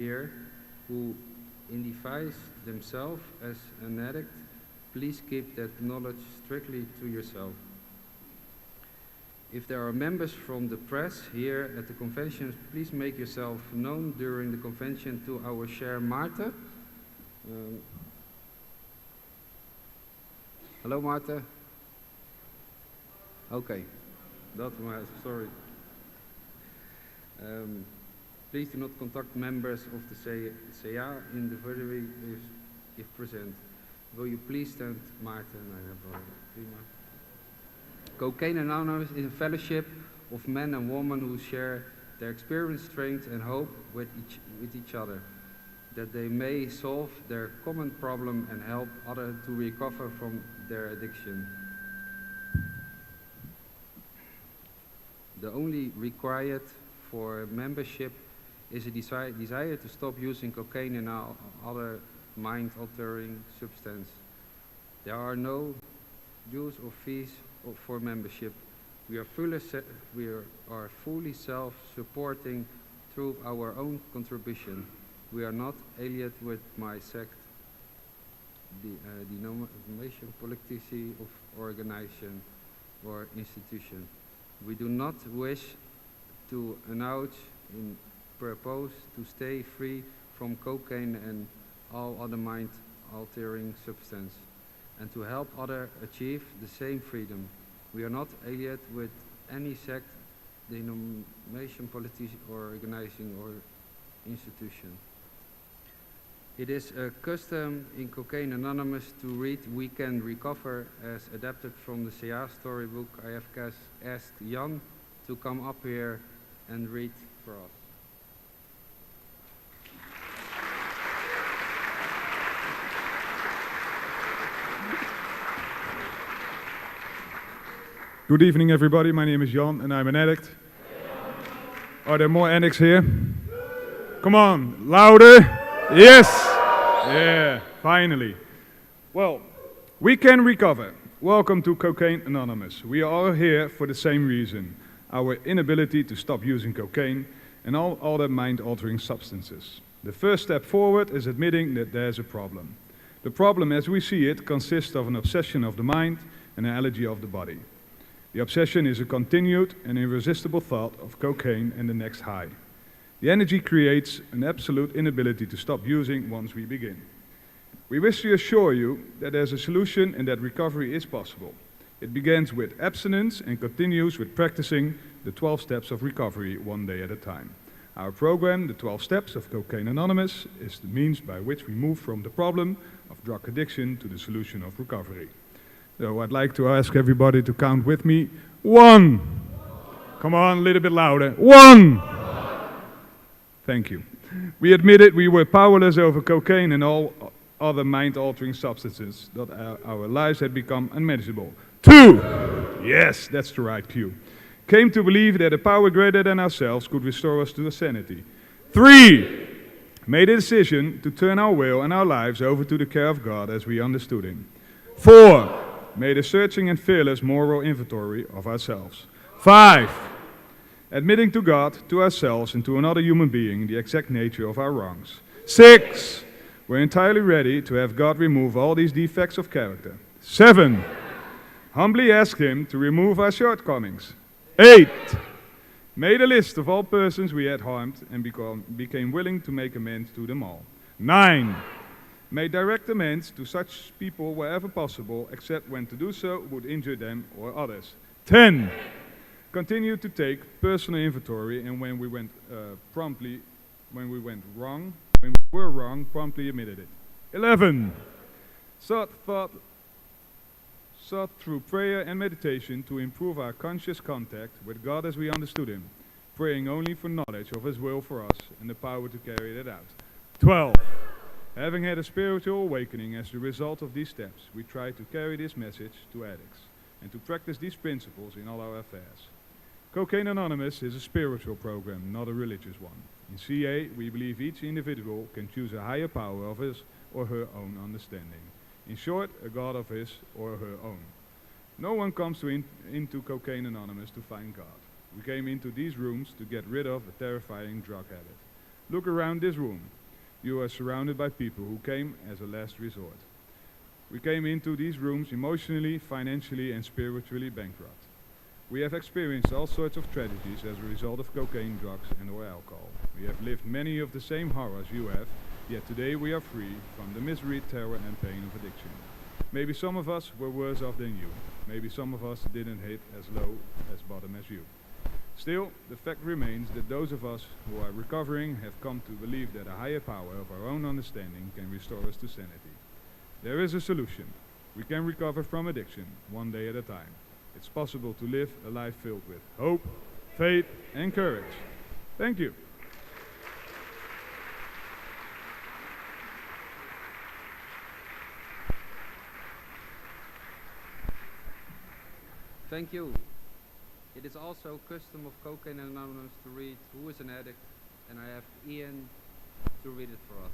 here who identifies themselves as an addict, please keep that knowledge strictly to yourself. If there are members from the press here at the convention, please make yourself known during the convention to our chair, Maarten. Hello, Maarten. Okay, sorry. Please do not contact members of the CA individually if present. Will you please stand, Maarten? Prima. Cocaine Anonymous is a fellowship of men and women who share their experience, strength and hope with each other, that they may solve their common problem and help others to recover from their addiction. The only required for membership is a desire to stop using cocaine and other mind-altering substance. There are no dues or fees for membership. We are fully self-supporting through our own contribution. We are not allied with my sect, denomination, policy of organization or institution. We do not wish to announce in purpose to stay free from cocaine and all other mind-altering substance, and to help others achieve the same freedom. We are not allied with any sect, denomination, policy, or organizing or institution. It is a custom in Cocaine Anonymous to read We Can Recover as adapted from the CA storybook. I have asked Jan to come up here and read for us. Good evening, everybody. My name is Jan, and I'm an addict. Are there more addicts here? Come on, louder. Yes. Yeah, finally. Well, we can recover. Welcome to Cocaine Anonymous. We are all here for the same reason: our inability to stop using cocaine and all other mind-altering substances. The first step forward is admitting that there's a problem. The problem, as we see it, consists of an obsession of the mind and an allergy of the body. The obsession is a continued and irresistible thought of cocaine and the next high. The energy creates an absolute inability to stop using once we begin. We wish to assure you that there's a solution and that recovery is possible. It begins with abstinence and continues with practicing the 12 steps of recovery one day at a time. Our program, the 12 Steps of Cocaine Anonymous, is the means by which we move from the problem of drug addiction to the solution of recovery. So I'd like to ask everybody to count with me. 1. Come on, a little bit louder. 1. Thank you. We admitted we were powerless over cocaine and all other mind-altering substances, that our lives had become unmanageable. 2. Yes, that's the right cue. Came to believe that a power greater than ourselves could restore us to sanity. 3. Made a decision to turn our will and our lives over to the care of God as we understood Him. 4. Made a searching and fearless moral inventory of ourselves. 5. Admitting to God, to ourselves, and to another human being the exact nature of our wrongs. 6. We're entirely ready to have God remove all these defects of character. 7. Humbly ask Him to remove our shortcomings. 8. Made a list of all persons we had harmed and became willing to make amends to them all. 9. Made direct amends to such people wherever possible, except when to do so would injure them or others. 10. Continued to take personal inventory, and when we were wrong, promptly admitted it. 11. Sought through prayer and meditation to improve our conscious contact with God as we understood Him, praying only for knowledge of His will for us and the power to carry it out. 12. Having had a spiritual awakening as the result of these steps, we try to carry this message to addicts and to practice these principles in all our affairs. Cocaine Anonymous is a spiritual program, not a religious one. In CA, we believe each individual can choose a higher power of his or her own understanding. In short, a God of his or her own. No one comes into Cocaine Anonymous to find God. We came into these rooms to get rid of a terrifying drug habit. Look around this room. You are surrounded by people who came as a last resort. We came into these rooms emotionally, financially, and spiritually bankrupt. We have experienced all sorts of tragedies as a result of cocaine, drugs, and/or alcohol. We have lived many of the same horrors you have, yet today we are free from the misery, terror, and pain of addiction. Maybe some of us were worse off than you. Maybe some of us didn't hit as low as bottom as you. Still, the fact remains that those of us who are recovering have come to believe that a higher power of our own understanding can restore us to sanity. There is a solution. We can recover from addiction, one day at a time. It's possible to live a life filled with hope, faith, and courage. Thank you. Thank you. It is also custom of Cocaine Anonymous to read who is an addict, and I have Ian to read it for us.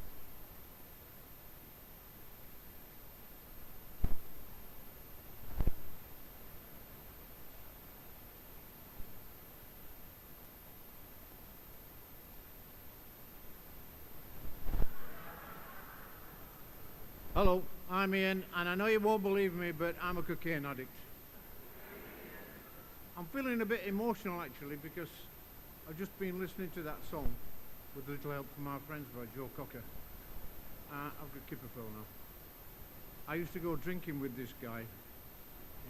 Hello, I'm Ian, and I know you won't believe me, but I'm a cocaine addict. I'm feeling a bit emotional actually because I've just been listening to that song with a little help from our friends by Joe Cocker. I've got Kipperfill now. I used to go drinking with this guy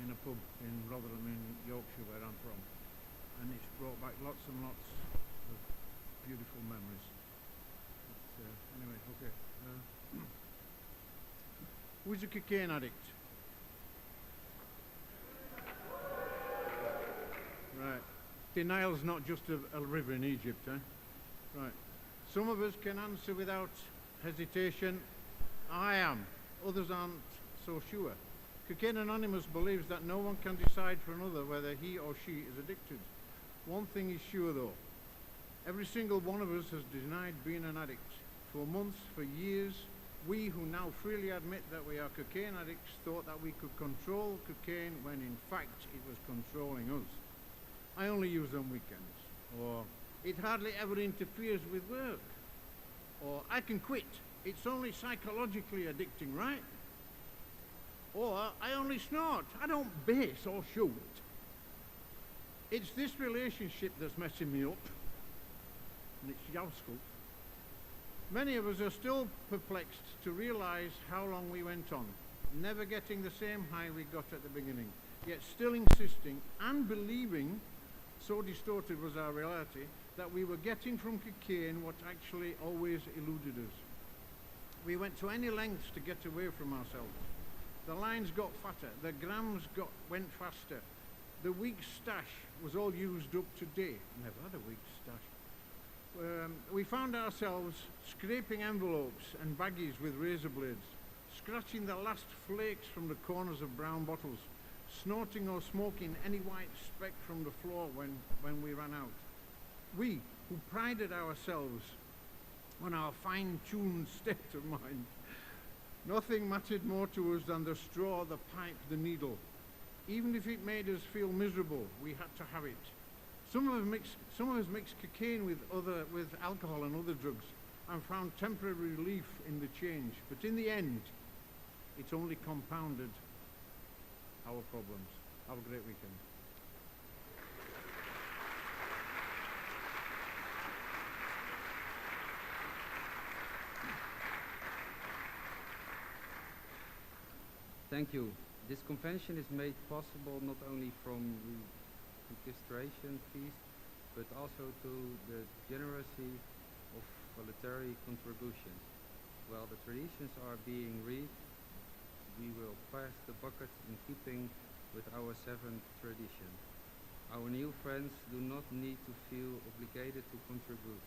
in a pub in Rotherham in Yorkshire where I'm from, and it's brought back lots and lots of beautiful memories. But, anyway, okay. Who's a cocaine addict? Right. Denial's not just a river in Egypt, eh? Right. Some of us can answer without hesitation, I am. Others aren't so sure. Cocaine Anonymous believes that no one can decide for another whether he or she is addicted. One thing is sure though. Every single one of us has denied being an addict. For months, for years, we who now freely admit that we are cocaine addicts thought that we could control cocaine when in fact it was controlling us. I only use on weekends, or it hardly ever interferes with work, or I can quit, it's only psychologically addicting, right? Or I only snort, I don't bass or shoot. It's this relationship that's messing me up, and it's Javskul. Many of us are still perplexed to realize how long we went on, never getting the same high we got at the beginning, yet still insisting and believing, so distorted was our reality, that we were getting from cocaine what actually always eluded us. We went to any lengths to get away from ourselves. The lines got fatter, the grams went faster. The week's stash was all used up today. Never had a week's stash. We found ourselves scraping envelopes and baggies with razor blades, scratching the last flakes from the corners of brown bottles, snorting or smoking any white speck from the floor when we ran out. We, who prided ourselves on our fine-tuned state of mind, nothing mattered more to us than the straw, the pipe, the needle. Even if it made us feel miserable, we had to have it. Some of us mixed cocaine with alcohol and other drugs and found temporary relief in the change. But in the end, it only compounded our problems. Have a great weekend. Thank you. This convention is made possible not only from registration fees, but also to the generosity of voluntary contributions. While the traditions are being read, we will pass the bucket in keeping with our seventh tradition. Our new friends do not need to feel obligated to contribute.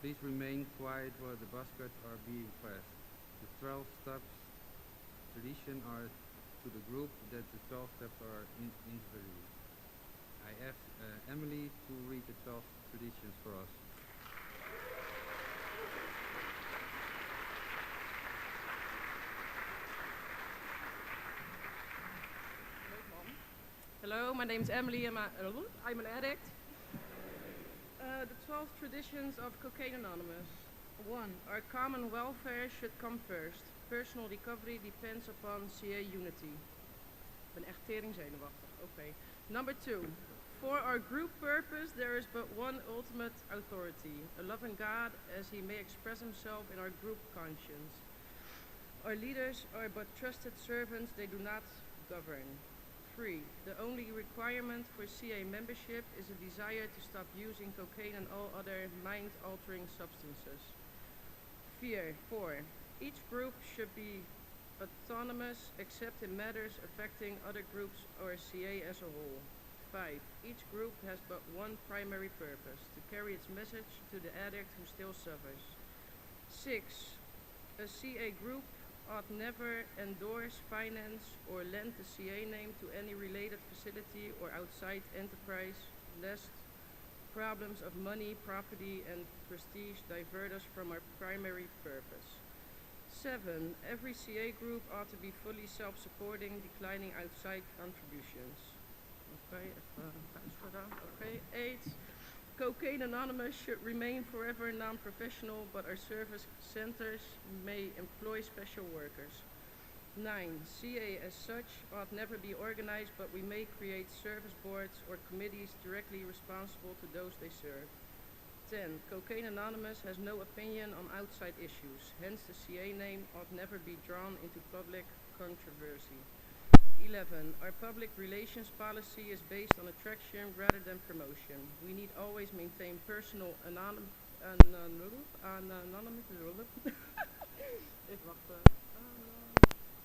Please remain quiet while the baskets are being passed. The 12 steps tradition are to the group that the 12 steps are individually. I asked Emily to read the 12 traditions for us. Hello, my name is Emily and I'm an addict. The 12 traditions of Cocaine Anonymous. 1. Our common welfare should come first. Personal recovery depends upon CA unity. Ik ben echt tering zenuwachtig. Okay. Number 2. For our group purpose, there is but one ultimate authority, a loving God as he may express himself in our group conscience. Our leaders are but trusted servants, they do not govern. 3. The only requirement for CA membership is a desire to stop using cocaine and all other mind-altering substances. 4. Each group should be autonomous except in matters affecting other groups or CA as a whole. 5. Each group has but one primary purpose, to carry its message to the addict who still suffers. 6. A CA group ought never endorse, finance, or lend the CA name to any related facility or outside enterprise, lest problems of money, property, and prestige divert us from our primary purpose. 7. Every CA group ought to be fully self-supporting, declining outside contributions. Okay, okay. 8. Cocaine Anonymous should remain forever non-professional, but our service centers may employ special workers. 9. CA as such ought never be organized, but we may create service boards or committees directly responsible to those they serve. 10. Cocaine Anonymous has no opinion on outside issues, hence the CA name ought never be drawn into public controversy. 11. Our public relations policy is based on attraction rather than promotion. We need always maintain personal anonymity.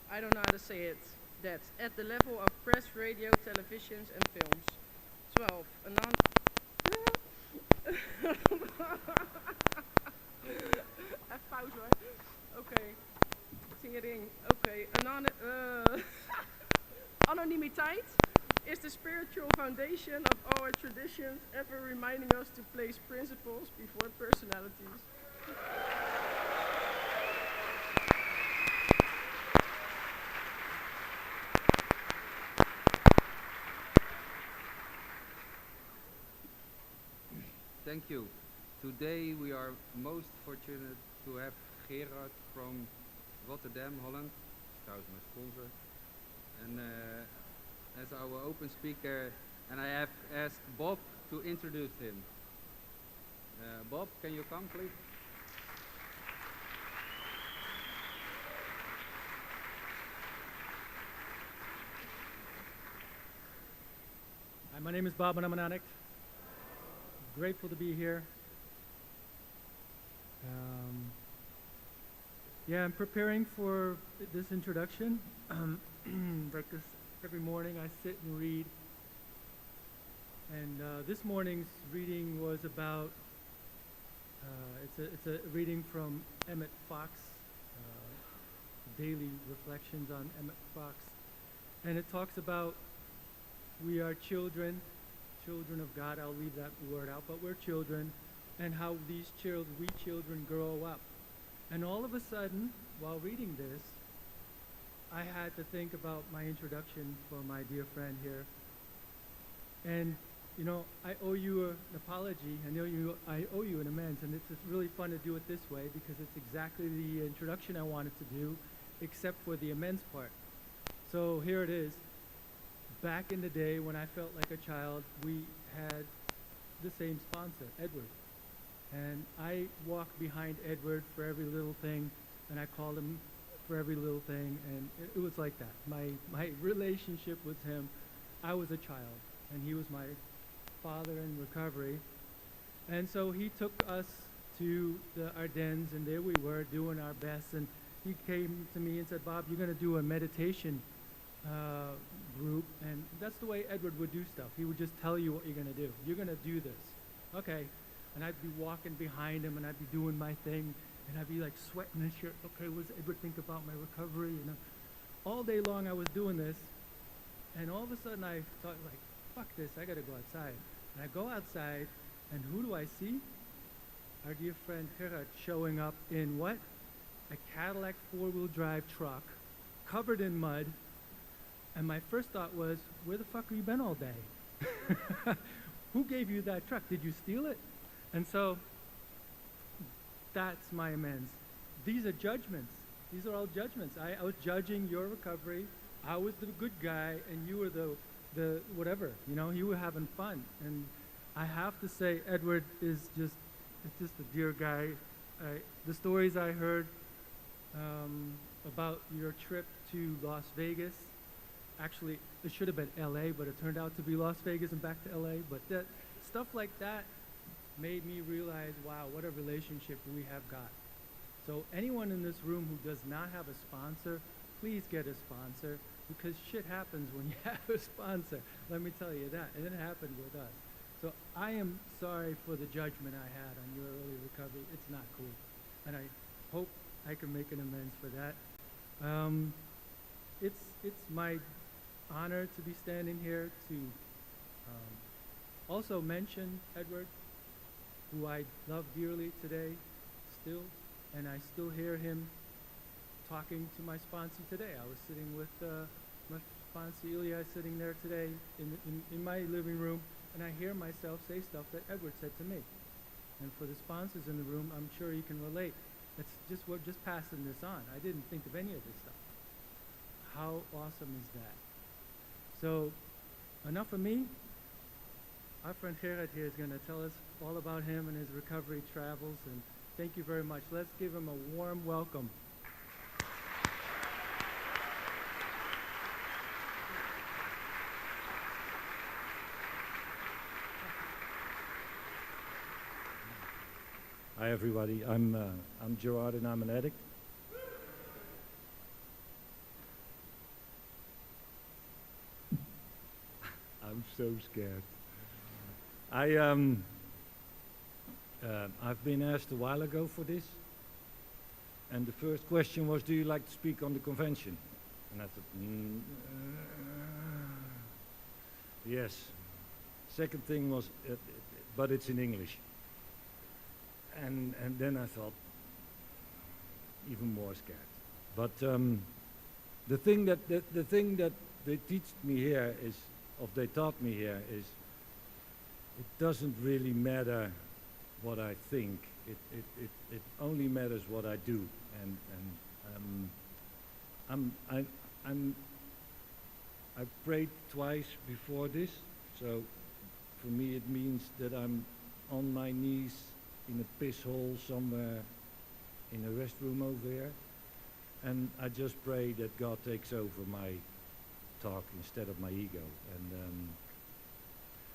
I don't know how to say it. That's at the level of press, radio, televisions, and films. 12. Even pauze hoor. Oké. Tering. Oké. Anonimiteit is the spiritual foundation of all our traditions, ever reminding us to place principles before personalities. Thank you. Today we are most fortunate to have Gerard from Rotterdam, Holland, trouwens mijn sponsor, and as our open speaker, and I have asked Bob to introduce him. Bob, can you come please? Hi, my name is Bob and I'm an addict. Grateful to be here. Yeah, I'm preparing for this introduction. Like this, every morning I sit and read. And this morning's reading was about, it's a reading from Emmett Fox, daily reflections on Emmett Fox. And it talks about we are children of God. I'll leave that word out, but we're children, and how we children grow up. And all of a sudden, while reading this, I had to think about my introduction for my dear friend here. And, you know, I owe you an apology. I owe you an amends, and it's just really fun to do it this way because it's exactly the introduction I wanted to do, except for the amends part. So here it is. Back in the day when I felt like a child, we had the same sponsor, Edward. And I walked behind Edward for every little thing, and I called him for every little thing, and it was like that. My relationship with him, I was a child, and he was my father in recovery. And so he took us to the Ardennes, and there we were doing our best, and he came to me and said, Bob, you're going to do a meditation group, and that's the way Edward would do stuff. He would just tell you what you're going to do. You're going to do this. Okay. And I'd be walking behind him, and I'd be doing my thing, and I'd be like sweating and shit. Okay, what does Edward think about my recovery? You know, all day long I was doing this, and all of a sudden I thought, like, fuck this, I gotta go outside. And I go outside, and who do I see? Our dear friend Gerard showing up in what? A Cadillac four-wheel drive truck, covered in mud. And my first thought was, where the fuck have you been all day? Who gave you that truck? Did you steal it? And so that's my amends. These are judgments. These are all judgments. I was judging your recovery. I was the good guy, and you were the whatever. You know, you were having fun. And I have to say, Edward is just a dear guy. The stories I heard about your trip to Las Vegas, actually, it should have been LA, but it turned out to be Las Vegas and back to LA. But that stuff like that made me realize, wow, what a relationship we have got. So anyone in this room who does not have a sponsor, please get a sponsor, because shit happens when you have a sponsor. Let me tell you that. And it happened with us. So I am sorry for the judgment I had on your early recovery. It's not cool. And I hope I can make an amends for that. It's my honor to be standing here to also mention Edward, who I love dearly today still, and I still hear him talking to my sponsor today. I was sitting with my sponsor Ilya sitting there today in my living room, and I hear myself say stuff that Edward said to me. And for the sponsors in the room, I'm sure you can relate. It's just we're just passing this on. I didn't think of any of this stuff. How awesome is that? So, enough of me. Our friend Gerard here is going to tell us all about him and his recovery travels, and thank you very much. Let's give him a warm welcome. Hi everybody, I'm Gerard and I'm an addict. I'm so scared. I've been asked a while ago for this, and the first question was, do you like to speak on the convention? And I thought, yes. Second thing was, but it's in English. And then I thought, even more scared. But the thing that they teach me here is, or they taught me here is, it doesn't really matter what I think. It only matters what I do. And I prayed twice before this, so for me it means that I'm on my knees in a piss hole somewhere in a restroom over here, and I just pray that God takes over my talk instead of my ego.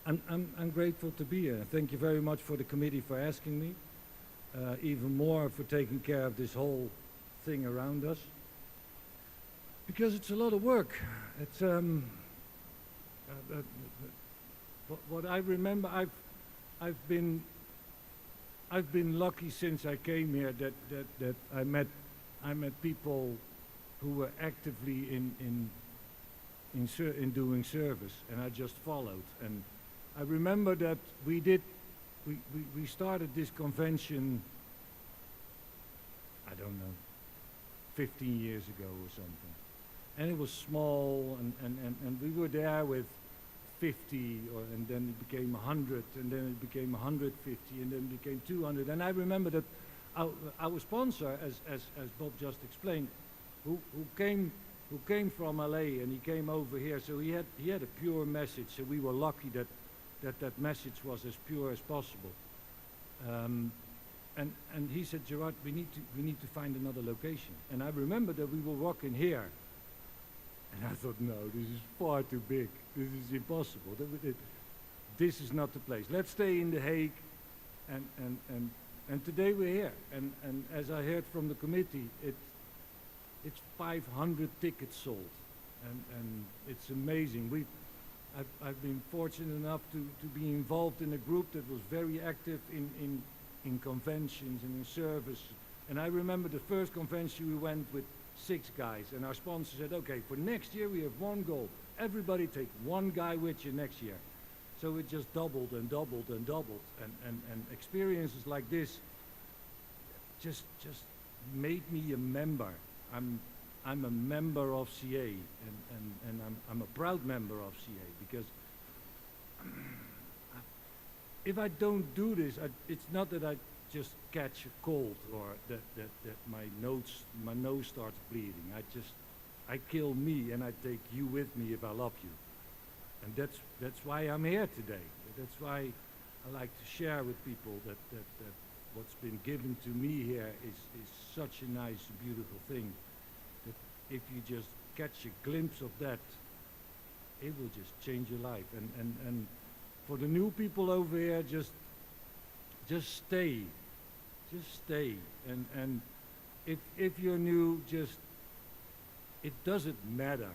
And I'm grateful to be here. Thank you very much for the committee for asking me, even more for taking care of this whole thing around us, because it's a lot of work. It's what I remember, I've been lucky since I came here that I met people who were actively in doing service, and I just followed. And I remember that we started this convention, I don't know, 15 years ago or something, and it was small, and we were there with 50, and then it became 100, and then it became 150, and then it became 200. And I remember that our sponsor, as Bob just explained, who came from LA, and he came over here, so he had a pure message. So we were lucky that message was as pure as possible. And he said, Gerard, we need to find another location. And I remember that we were walking here. And I thought, no, this is far too big. This is impossible. This is not the place. Let's stay in The Hague. And today we're here. And as I heard from the committee, it's 500 tickets sold. And it's amazing. I've been fortunate enough to be involved in a group that was very active in conventions and in service. And I remember the first convention we went with 6 guys, and our sponsor said, okay, for next year we have one goal. Everybody take one guy with you next year. So it just doubled and doubled and doubled, and experiences like this just made me a member. I'm a member of CA, and I'm a proud member of CA, because if I don't do this, it's not that I just catch a cold or that my nose starts bleeding. I kill me and I take you with me if I love you. And that's why I'm here today. That's why I like to share with people that what's been given to me here is such a nice, beautiful thing. That if you just catch a glimpse of that, it will just change your life. And for the new people over here, just stay. Just stay. And if you're new, it doesn't matter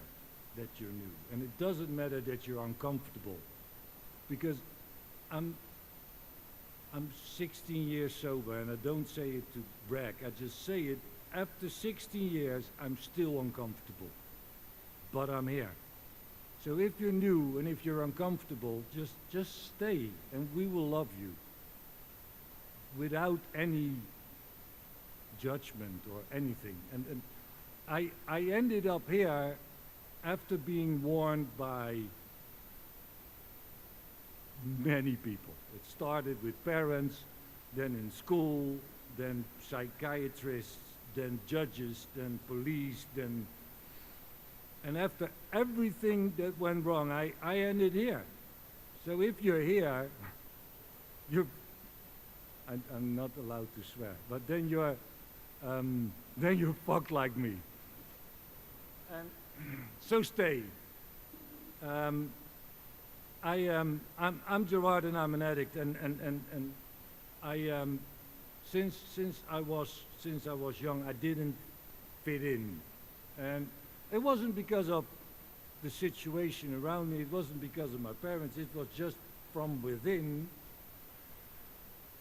that you're new. And it doesn't matter that you're uncomfortable. Because I'm 16 years sober, and I don't say it to brag. I just say it. After 16 years, I'm still uncomfortable. But I'm here. So if you're new and if you're uncomfortable, just stay, and we will love you. Without any judgment or anything. And I ended up here after being warned by many people. It started with parents, then in school, then psychiatrists, then judges, then police, and after everything that went wrong, I ended here. So if you're here, I'm not allowed to swear, but then you're fucked like me. And so stay. I'm Gerard and I'm an addict, and I since I was young I didn't fit in, and it wasn't because of the situation around me. It wasn't because of my parents. It was just from within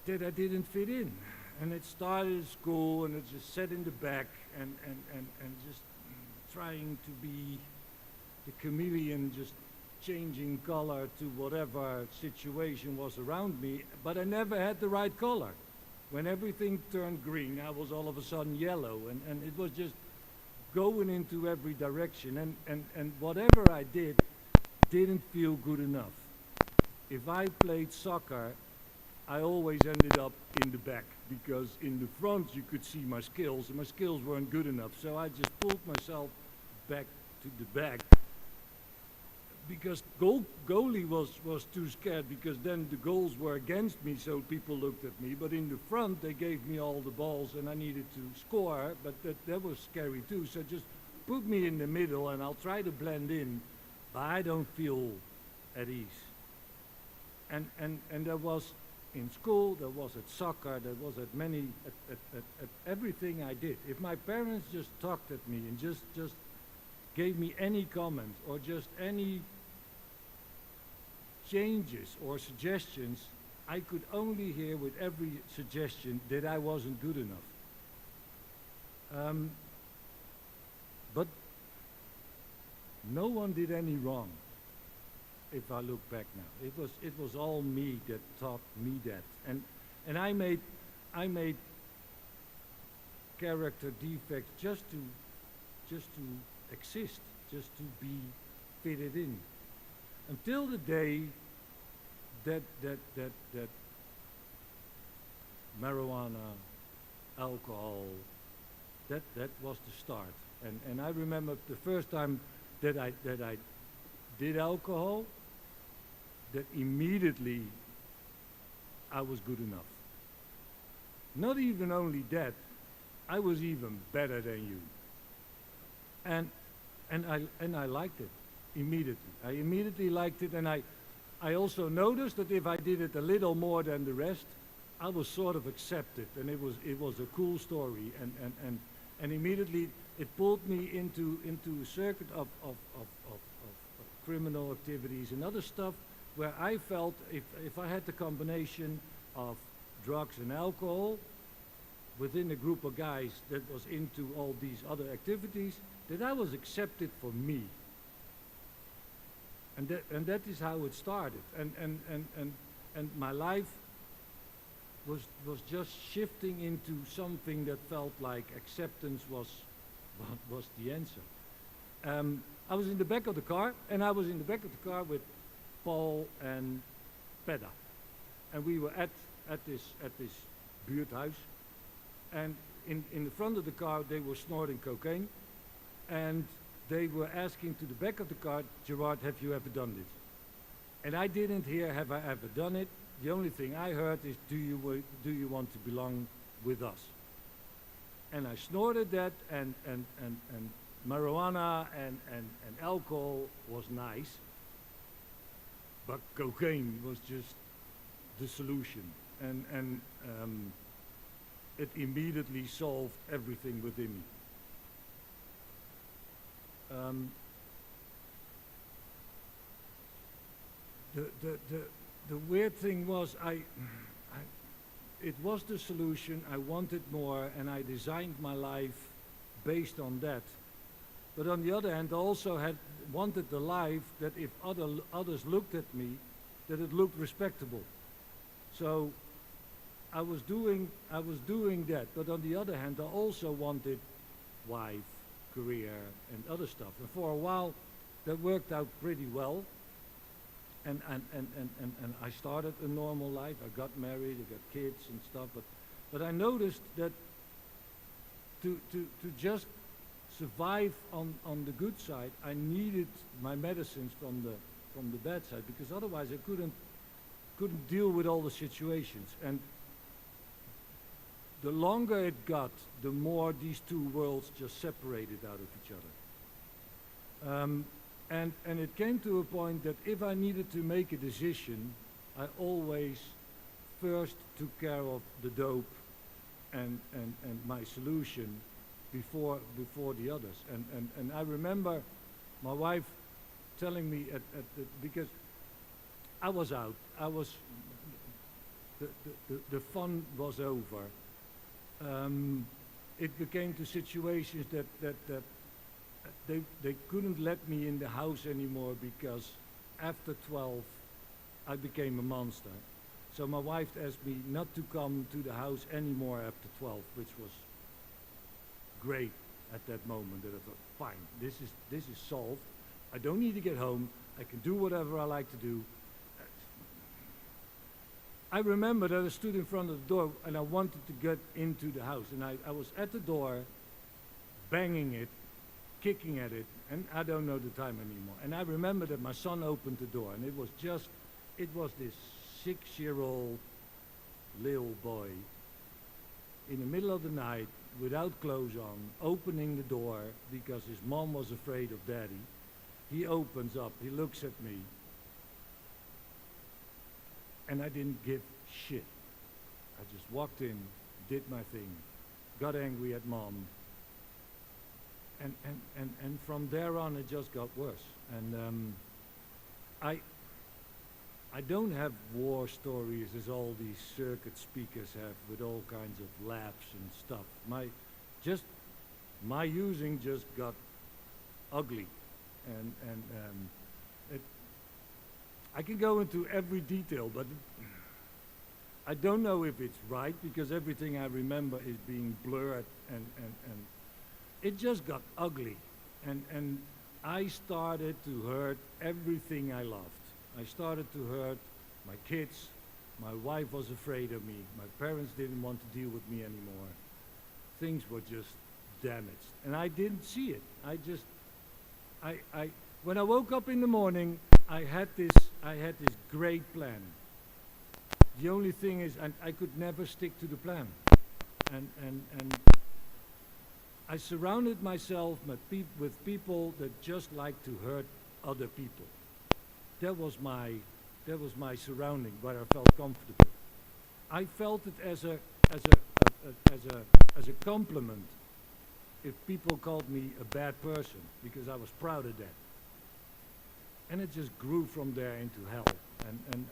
that I didn't fit in. And it started at school, and it just sat in the back and just trying to be the chameleon, just changing color to whatever situation was around me, but I never had the right color. When everything turned green, I was all of a sudden yellow, and it was just going into every direction, and whatever I did didn't feel good enough. If I played soccer, I always ended up in the back, because in the front you could see my skills, and my skills weren't good enough, so I just pulled myself back to the back, because goalie was too scared, because then the goals were against me, so people looked at me. But in the front they gave me all the balls and I needed to score, but that was scary too. So just put me in the middle and I'll try to blend in, but I don't feel at ease. And there was in school, there was at soccer, there was at everything I did. If my parents just talked at me and just gave me any comment or just any changes or suggestions, I could only hear with every suggestion that I wasn't good enough. But no one did any wrong, if I look back now. It was all me that taught me that. And I made character defects just to exist, just to be fitted in. Until the day that marijuana, alcohol, that was the start. And I remember the first time that I did alcohol, that immediately I was good enough. Not even only that, I was even better than you. And I liked it immediately. I immediately liked it, and I also noticed that if I did it a little more than the rest, I was sort of accepted, and it was a cool story, and immediately it pulled me into a circuit of criminal activities and other stuff where I felt if I had the combination of drugs and alcohol within a group of guys that was into all these other activities, that I was accepted for me. And that is how it started. And my life was just shifting into something that felt like acceptance was the answer. I was in the back of the car, and I was in the back of the car with Paul and Peda. and we were at this buurthuis, and in the front of the car they were snorting cocaine, and they were asking to the back of the car, Gerard, have you ever done this? And I didn't hear, have I ever done it? The only thing I heard is, do you want to belong with us? And I snorted that, and marijuana and alcohol was nice, but cocaine was just the solution. And it immediately solved everything within me. The weird thing was, it was the solution. I wanted more, and I designed my life based on that. But on the other hand, I also wanted the life that if others looked at me, that it looked respectable. So I was doing that. But on the other hand, I also wanted wife, career, and other stuff. And for a while, that worked out pretty well. And I started a normal life. I got married, I got kids and stuff. But I noticed that to just survive on the good side, I needed my medicines from the bad side, because otherwise I couldn't deal with all the situations. And the longer it got, the more these two worlds just separated out of each other. And it came to a point that if I needed to make a decision, I always first took care of the dope and my solution before the others. And I remember my wife telling me because I was out, the fun was over. It became to situations that they couldn't let me in the house anymore, because after 12 I became a monster. So my wife asked me not to come to the house anymore after 12, which was great at that moment. That I thought, fine, this is solved. I don't need to get home. I can do whatever I like to do. I remember that I stood in front of the door and I wanted to get into the house, and I was at the door banging it, kicking at it, and I don't know the time anymore. And I remember that my son opened the door, and it was this 6-year-old little boy in the middle of the night without clothes on, opening the door because his mom was afraid of daddy. He opens up, he looks at me, and I didn't give shit. I just walked in, did my thing, got angry at mom, and from there on it just got worse. And I don't have war stories as all these circuit speakers have, with all kinds of laughs and stuff. My using just got ugly, and I can go into every detail, but I don't know if it's right, because everything I remember is being blurred, and it just got ugly, and I started to hurt everything I loved. I started to hurt my kids. My wife was afraid of me. My parents didn't want to deal with me anymore. Things were just damaged, and I didn't see it. When I woke up in the morning, I had this great plan. The only thing is, I could never stick to the plan, and I surrounded myself with people that just like to hurt other people. That was my surrounding, where I felt comfortable. I felt it as a compliment if people called me a bad person, because I was proud of that. And it just grew from there into hell. And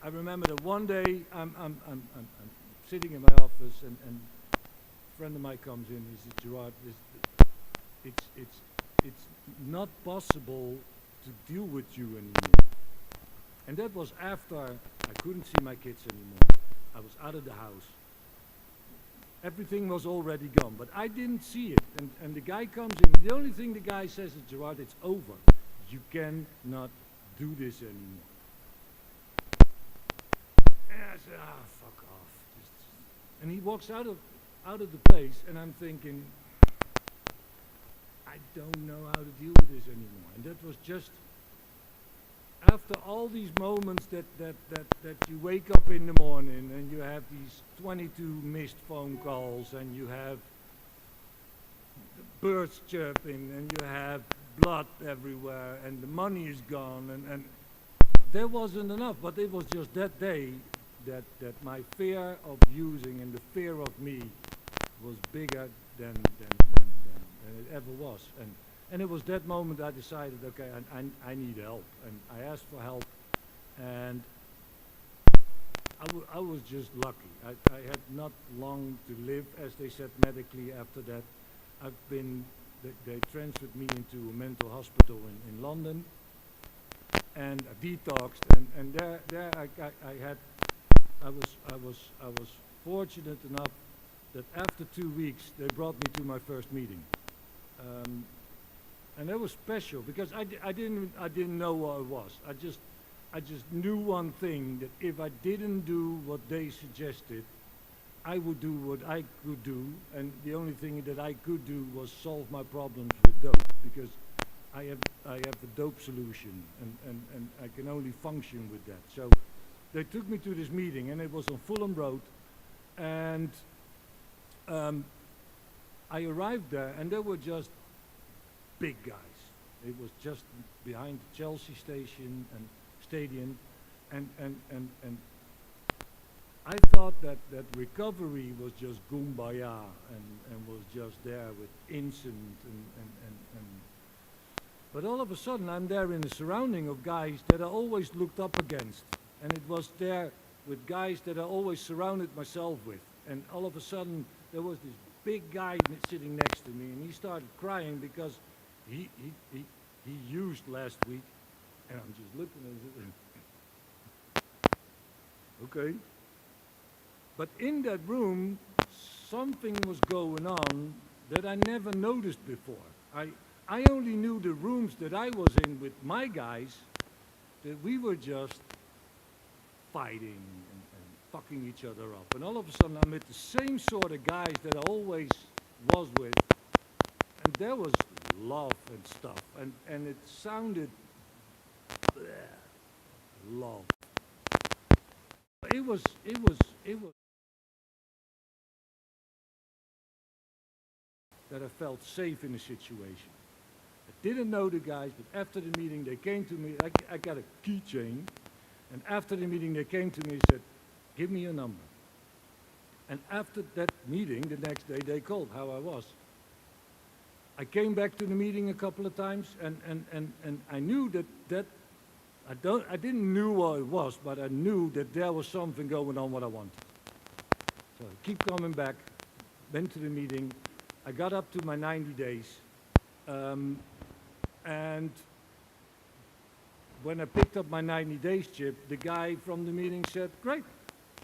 I remember that one day I'm sitting in my office, and a friend of mine comes in. He says, Gerard, it's not possible to deal with you anymore. And that was after I couldn't see my kids anymore. I was out of the house. Everything was already gone, but I didn't see it. And the guy comes in. The only thing the guy says is, Gerard, it's over. You cannot do this anymore. fuck off. And he walks out of the place, and I'm thinking, I don't know how to deal with this anymore. And that was just after all these moments that you wake up in the morning and you have these 22 missed phone calls, and you have birds chirping, and you have blood everywhere, and the money is gone, and there wasn't enough. But it was just that day that my fear of using and the fear of me was bigger than it ever was. And it was that moment I decided, okay, I need help. And I asked for help, and I was just lucky. I had not long to live, as they said medically after that. They transferred me into a mental hospital in London, and I detoxed, and there I was fortunate enough that after 2 weeks they brought me to my first meeting, and that was special because I didn't know what it was. I just knew one thing, that if I didn't do what they suggested, I would do what I could do, and the only thing that I could do was solve my problems with dope, because I have the dope solution, and I can only function with that. So they took me to this meeting, and it was on Fulham Road, and I arrived there, and there were just big guys. It was just behind the Chelsea stadium, and I thought that recovery was just kumbaya and was just there with incense and but all of a sudden I'm there in the surrounding of guys that I always looked up against, and it was there with guys that I always surrounded myself with, and all of a sudden there was this big guy sitting next to me, and he started crying because he used last week, and I'm just looking at it. Okay. But in that room, something was going on that I never noticed before. I only knew the rooms that I was in with my guys, that we were just fighting and fucking each other up. And all of a sudden I'm with the same sort of guys that I always was with, and there was love and stuff, and it sounded love. It was that I felt safe in the situation. I didn't know the guys, but after the meeting they came to me. I got a keychain, and after the meeting they came to me and said, give me your number. And after that meeting, the next day they called how I was. I came back to the meeting a couple of times, and I knew that I didn't know what it was, but I knew that there was something going on what I wanted. So I keep coming back, went to the meeting. I got up to my 90 days, and when I picked up my 90 days chip, the guy from the meeting said, great,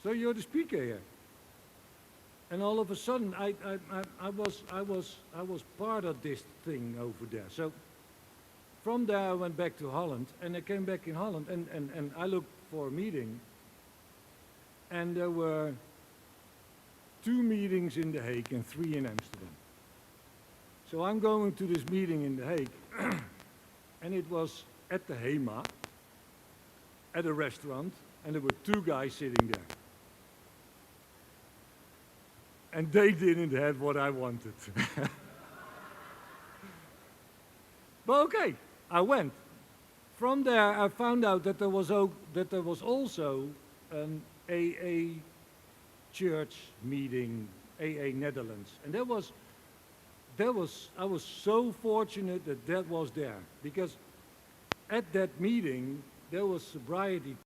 so you're the speaker here. And all of a sudden, I was part of this thing over there. So from there, I went back to Holland, and I came back in Holland, and I looked for a meeting, and there were 2 meetings in The Hague and 3 in Amsterdam. So I'm going to this meeting in The Hague, and it was at the HEMA, at a restaurant, and there were 2 guys sitting there. And they didn't have what I wanted. But okay, I went. From there, I found out that there was also an AA church meeting, AA Netherlands, and I was so fortunate that was there, because at that meeting there was sobriety.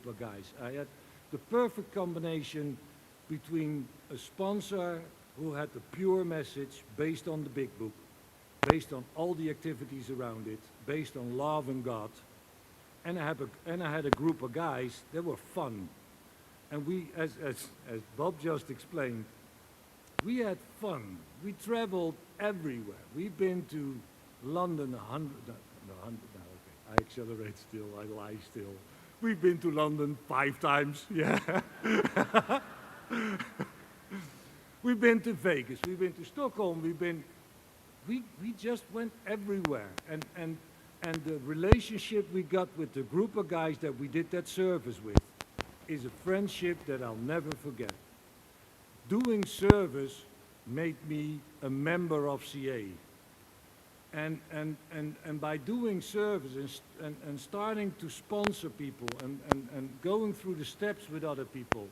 group of guys. I had the perfect combination between a sponsor who had the pure message based on the big book, based on all the activities around it, based on love and God, and I had a group of guys that were fun. And we, as Bob just explained, we had fun. We traveled everywhere. We've been to London no, okay. I accelerate still, I lie still. We've been to London 5 times, yeah. We've been to Vegas, we've been to Stockholm, we just went everywhere. And the relationship we got with the group of guys that we did that service with is a friendship that I'll never forget. Doing service made me a member of CA. And by doing service and starting to sponsor people and going through the steps with other people,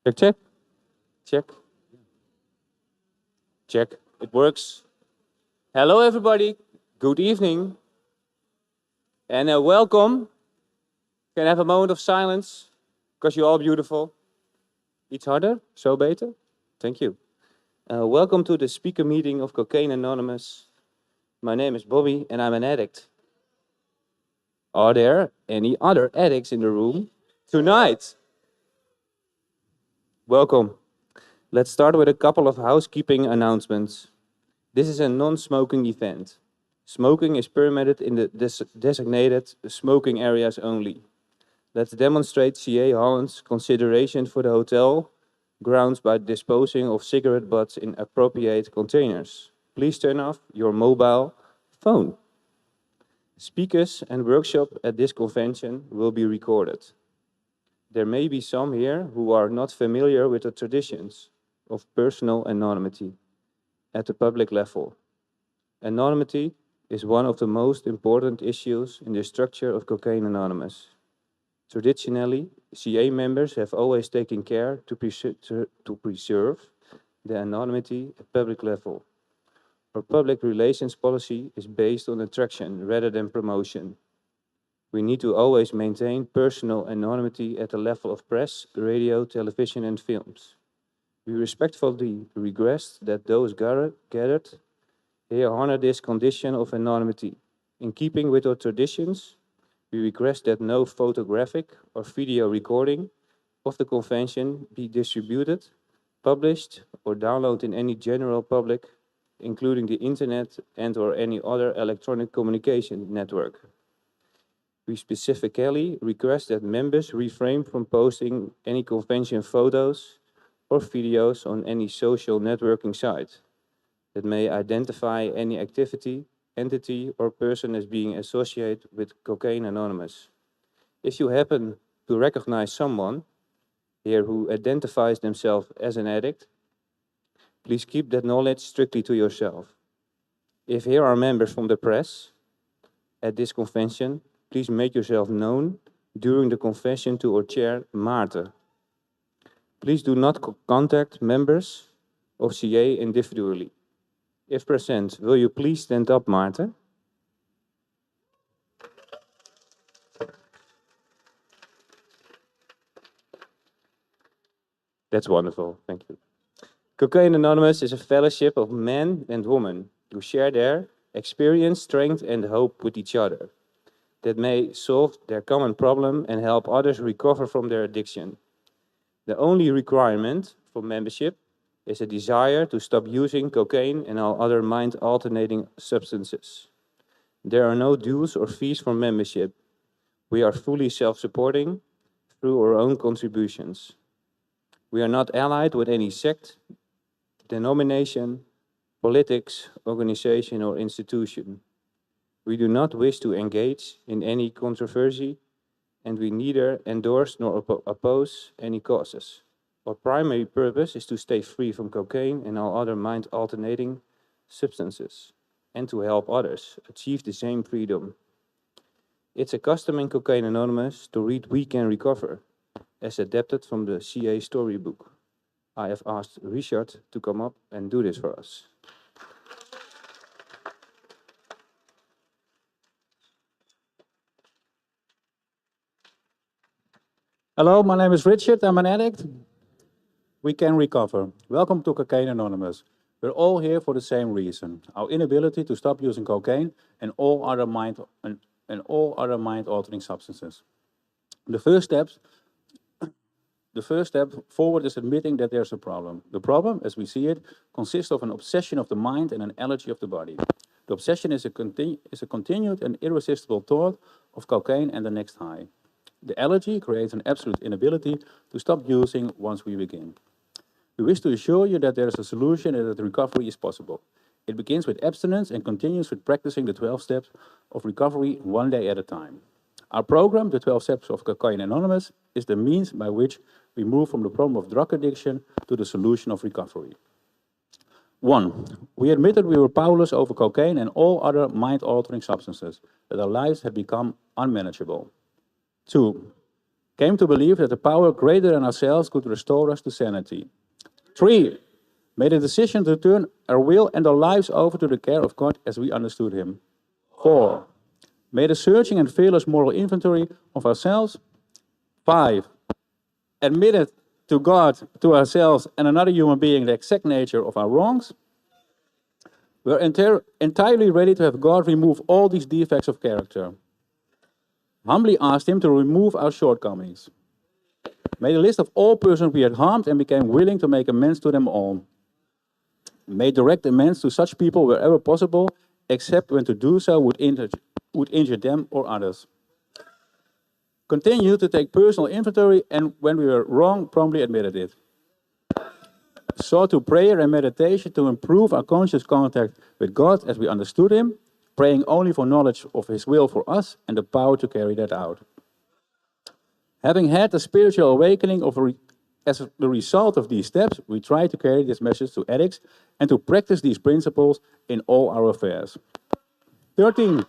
Check, check, check, check. It works. Hello, everybody. Good evening. And welcome. Can I have a moment of silence? Because you're all beautiful. Each other, so beter. Thank you. Welcome to the speaker meeting of Cocaine Anonymous. My name is Bobby, and I'm an addict. Are there any other addicts in the room tonight? Welcome. Let's start with a couple of housekeeping announcements. This is a non-smoking event. Smoking is permitted in the designated smoking areas only. Let's demonstrate CA-HOLLAND's consideration for the hotel grounds by disposing of cigarette butts in appropriate containers. Please turn off your mobile phone. Speakers and workshop at this convention will be recorded. There may be some here who are not familiar with the traditions of personal anonymity at the public level. Anonymity is one of the most important issues in the structure of Cocaine Anonymous. Traditionally, CA members have always taken care to preserve the anonymity at public level. Our public relations policy is based on attraction rather than promotion. We need to always maintain personal anonymity at the level of press, radio, television, and films. We respectfully request that those gathered here honor this condition of anonymity. In keeping with our traditions, we request that no photographic or video recording of the convention be distributed, published, or downloaded in any general public, including the internet and/or any other electronic communication network. We specifically request that members refrain from posting any convention photos or videos on any social networking site that may identify any activity, entity, or person as being associated with Cocaine Anonymous. If you happen to recognize someone here who identifies themselves as an addict, please keep that knowledge strictly to yourself. If here are members from the press at this convention, please make yourself known during the convention to our chair, Maarten. Please do not contact members of CA individually. If present, will you please stand up, Maarten? That's wonderful, thank you. Cocaine Anonymous is a fellowship of men and women who share their experience, strength, and hope with each other that may solve their common problem and help others recover from their addiction. The only requirement for membership is a desire to stop using cocaine and all other mind-alternating substances. There are no dues or fees for membership. We are fully self-supporting through our own contributions. We are not allied with any sect, denomination, politics, organization, or institution. We do not wish to engage in any controversy, and we neither endorse nor oppose any causes. Our primary purpose is to stay free from cocaine and all other mind-alternating substances, and to help others achieve the same freedom. It's a custom in Cocaine Anonymous to read We Can Recover, as adapted from the CA storybook. I have asked Richard to come up and do this for us. Hello, my name is Richard. I'm an addict. We can recover. Welcome to Cocaine Anonymous. We're all here for the same reason, our inability to stop using cocaine and all other and all other mind-altering substances. The first step forward is admitting that there's a problem. The problem, as we see it, consists of an obsession of the mind and an allergy of the body. The obsession is a continued and irresistible thought of cocaine and the next high. The allergy creates an absolute inability to stop using once we begin. We wish to assure you that there is a solution and that recovery is possible. It begins with abstinence and continues with practicing the 12 steps of recovery one day at a time. Our program, the 12 Steps of Cocaine Anonymous, is the means by which we move from the problem of drug addiction to the solution of recovery. 1. We admitted we were powerless over cocaine and all other mind-altering substances, that our lives had become unmanageable. 2. Came to believe that a power greater than ourselves could restore us to sanity. 3. Made a decision to turn our will and our lives over to the care of God as we understood Him. 4. Made a searching and fearless moral inventory of ourselves. 5. Admitted to God, to ourselves, and another human being the exact nature of our wrongs. We are entirely ready to have God remove all these defects of character. Humbly asked Him to remove our shortcomings. Made a list of all persons we had harmed and became willing to make amends to them all. Made direct amends to such people wherever possible, except when to do so would injure them or others. Continued to take personal inventory, and when we were wrong, promptly admitted it. Sought to prayer and meditation to improve our conscious contact with God as we understood Him, praying only for knowledge of His will for us and the power to carry that out. Having had a spiritual awakening as the result of these steps, we try to carry this message to addicts and to practice these principles in all our affairs. 13.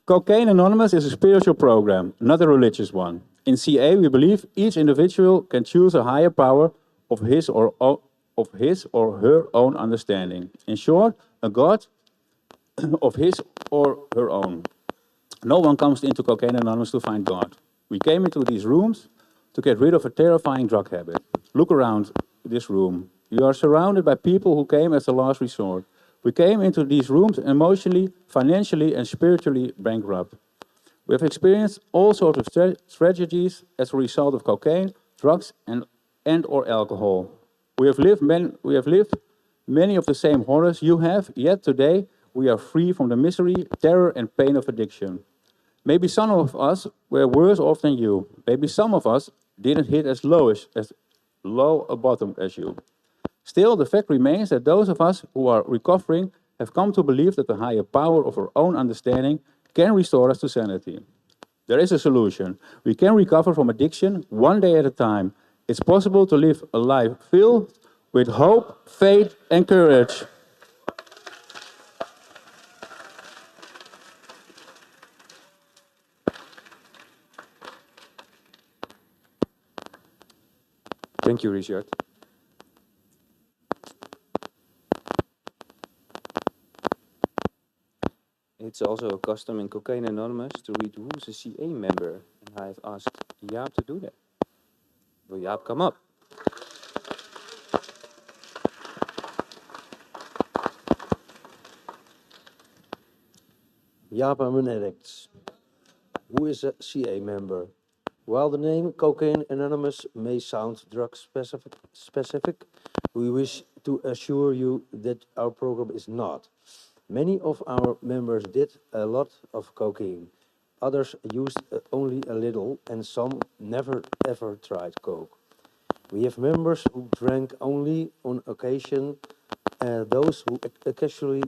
Cocaine Anonymous is a spiritual program, not a religious one. In CA, we believe each individual can choose a higher power of his or her own understanding. In short, a God of his or her own. No one comes into Cocaine Anonymous to find God. We came into these rooms to get rid of a terrifying drug habit. Look around this room. You are surrounded by people who came as a last resort. We came into these rooms emotionally, financially, and spiritually bankrupt. We have experienced all sorts of tragedies as a result of cocaine, drugs, and or alcohol. We have lived many of the same horrors you have, yet today we are free from the misery, terror, and pain of addiction. Maybe some of us were worse off than you. Maybe some of us didn't hit as low a bottom as you. Still, the fact remains that those of us who are recovering have come to believe that the higher power of our own understanding can restore us to sanity. There is a solution. We can recover from addiction one day at a time. It's possible to live a life filled with hope, faith, and courage. Thank you, Richard. It's also a custom in Cocaine Anonymous to read who's a CA member, and I've asked Jaap to do that. Will Jaap come up? Jaap, I'm an addict. Who is a CA member? While the name Cocaine Anonymous may sound drug specific, we wish to assure you that our program is not. Many of our members did a lot of cocaine. Others used only a little, and some never ever tried coke. We have members who drank only on occasion, those who casually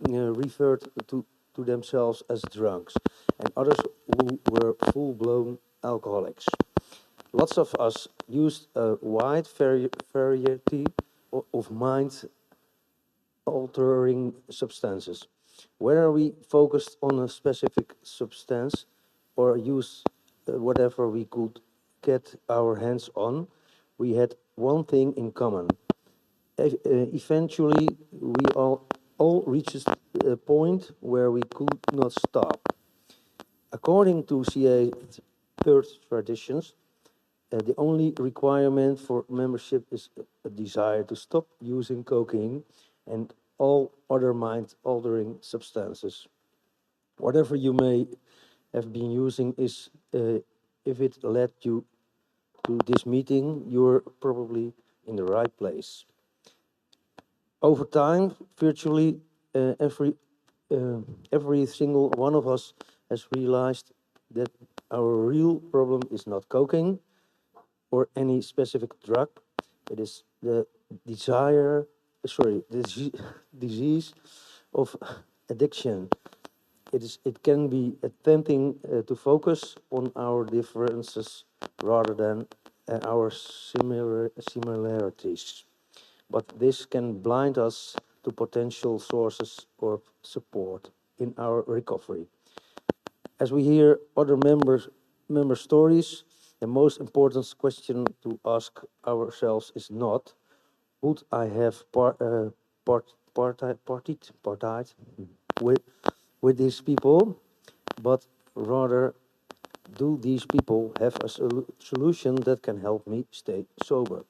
referred to themselves as drunks, and others who were full-blown alcoholics. Lots of us used a wide variety of mind-altering substances. Whether we focused on a specific substance or used whatever we could get our hands on, we had one thing in common. Eventually, we all reached a point where we could not stop. According to CA's third traditions, the only requirement for membership is a desire to stop using cocaine, and all other mind-altering substances. Whatever you may have been using is, if it led you to this meeting, you're probably in the right place. Over time, virtually every single one of us has realized that our real problem is not cocaine or any specific drug. It is the disease of addiction. It can be tempting to focus on our differences rather than our similarities. But this can blind us to potential sources of support in our recovery. As we hear other member stories, the most important question to ask ourselves is not, would I have partied with these people, but rather, do these people have a solution that can help me stay sober?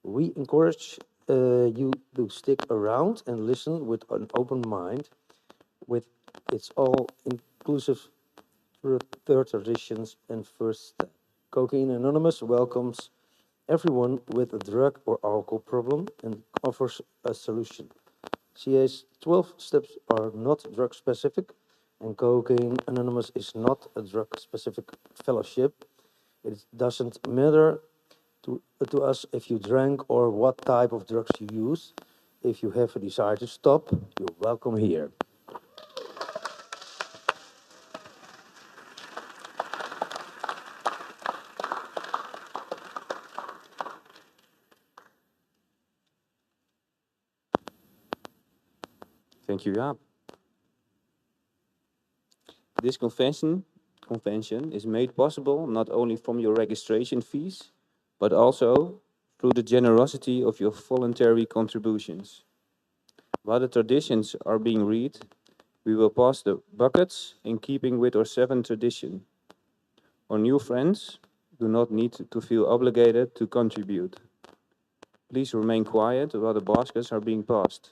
We encourage you to stick around and listen with an open mind, with its all inclusive third traditions and first step. Cocaine Anonymous welcomes everyone with a drug or alcohol problem and offers a solution. CA's 12 steps are not drug specific, and Cocaine Anonymous is not a drug specific fellowship. It doesn't matter to us if you drank or what type of drugs you use. If you have a desire to stop, you're welcome here. Thank you, Jaap. This convention is made possible not only from your registration fees, but also through the generosity of your voluntary contributions. While the traditions are being read, we will pass the buckets in keeping with our 7th tradition. Our new friends do not need to feel obligated to contribute. Please remain quiet while the baskets are being passed.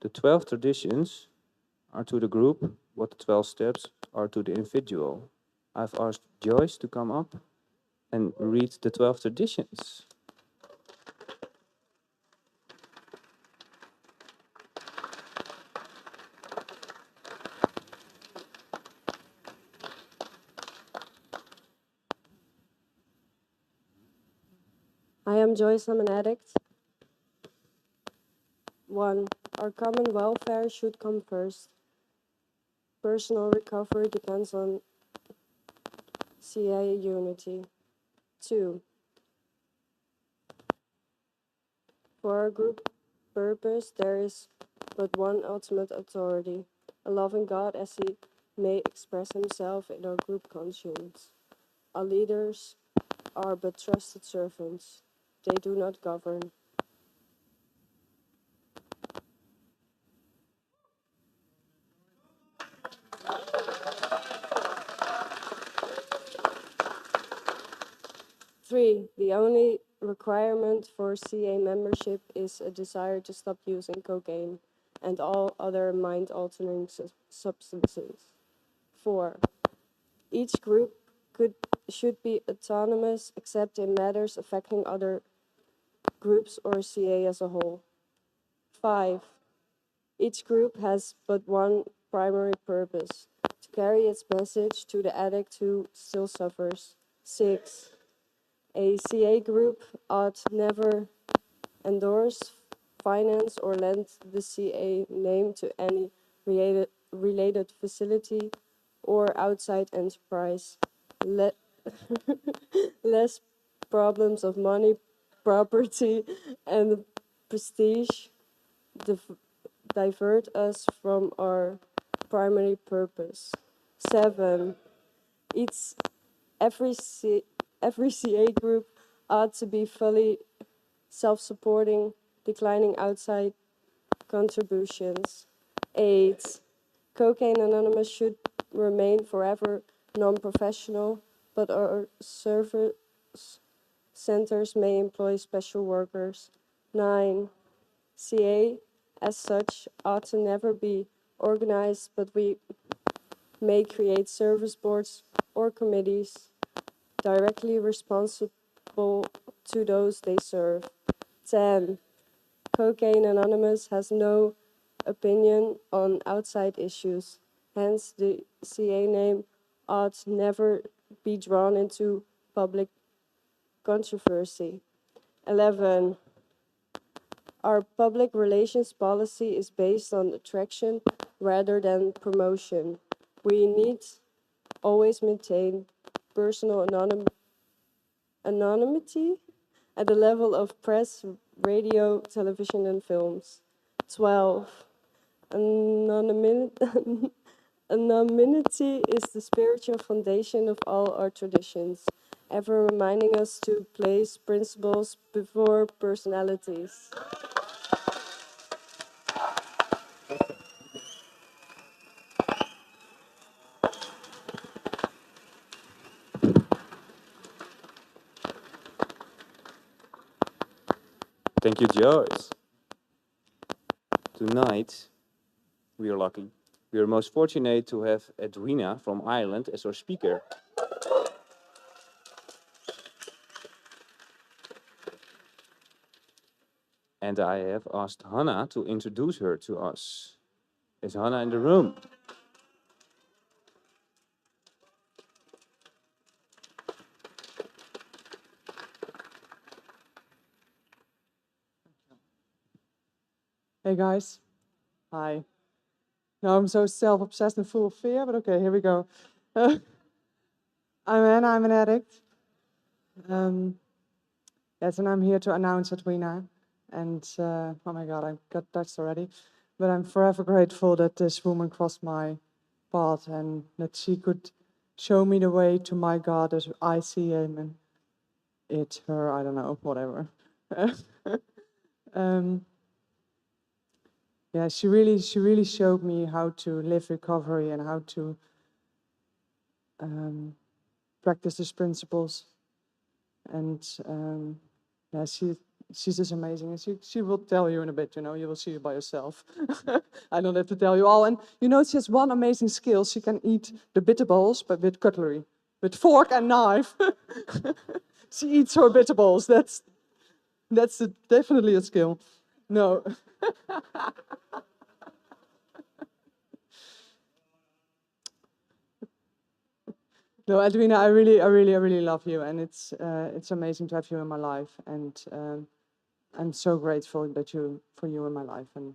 The 12 traditions are to the group what the 12 steps are to the individual. I've asked Joyce to come up and read the 12 traditions. I am Joyce, I'm an addict. 1. Our common welfare should come first. Personal recovery depends on CA unity. 2. For our group purpose, there is but one ultimate authority, a loving God as he may express himself in our group conscience. Our leaders are but trusted servants. They do not govern. Three, the only requirement for CA membership is a desire to stop using cocaine and all other mind-altering substances. 4, each group should be autonomous except in matters affecting other groups or CA as a whole. 5, each group has but one primary purpose, to carry its message to the addict who still suffers. 6, a CA group ought never endorse, finance, or lend the CA name to any related facility or outside enterprise. Less problems of money, property, and prestige divert us from our primary purpose. 7. Every CA group ought to be fully self-supporting, declining outside contributions. 8. Cocaine Anonymous should remain forever non-professional, but our service centers may employ special workers. 9. CA as such ought to never be organized, but we may create service boards or committees directly responsible to those they serve. 10. Cocaine Anonymous has no opinion on outside issues. Hence, the CA name ought never be drawn into public controversy. 11. Our public relations policy is based on attraction rather than promotion. We need always maintain personal anonymity at the level of press, radio, television, and films. 12. Anonymity is the spiritual foundation of all our traditions, ever reminding us to place principles before personalities. Thank you, Joyce. Tonight, we are lucky. We are most fortunate to have Edwina from Ireland as our speaker. And I have asked Hannah to introduce her to us. Is Hannah in the room? Hey guys. Hi. No, I'm so self-obsessed and full of fear, but okay, here we go. I'm Anna, I'm an addict. Yes, and I'm here to announce Edwina. And oh my God, I got touched already. But I'm forever grateful that this woman crossed my path and that she could show me the way to my God as I see him and it, her, I don't know, whatever. Yeah, she really showed me how to live recovery and how to practice these principles. And yeah, she's just amazing. And she will tell you in a bit, you know, you will see it by yourself. I don't have to tell you all. And you know, she has one amazing skill. She can eat the bitter balls, but with cutlery, with fork and knife. She eats her bitter balls. That's definitely a skill. No. No, Edwina, I really love you, and it's amazing to have you in my life, and I'm so grateful for you in my life, and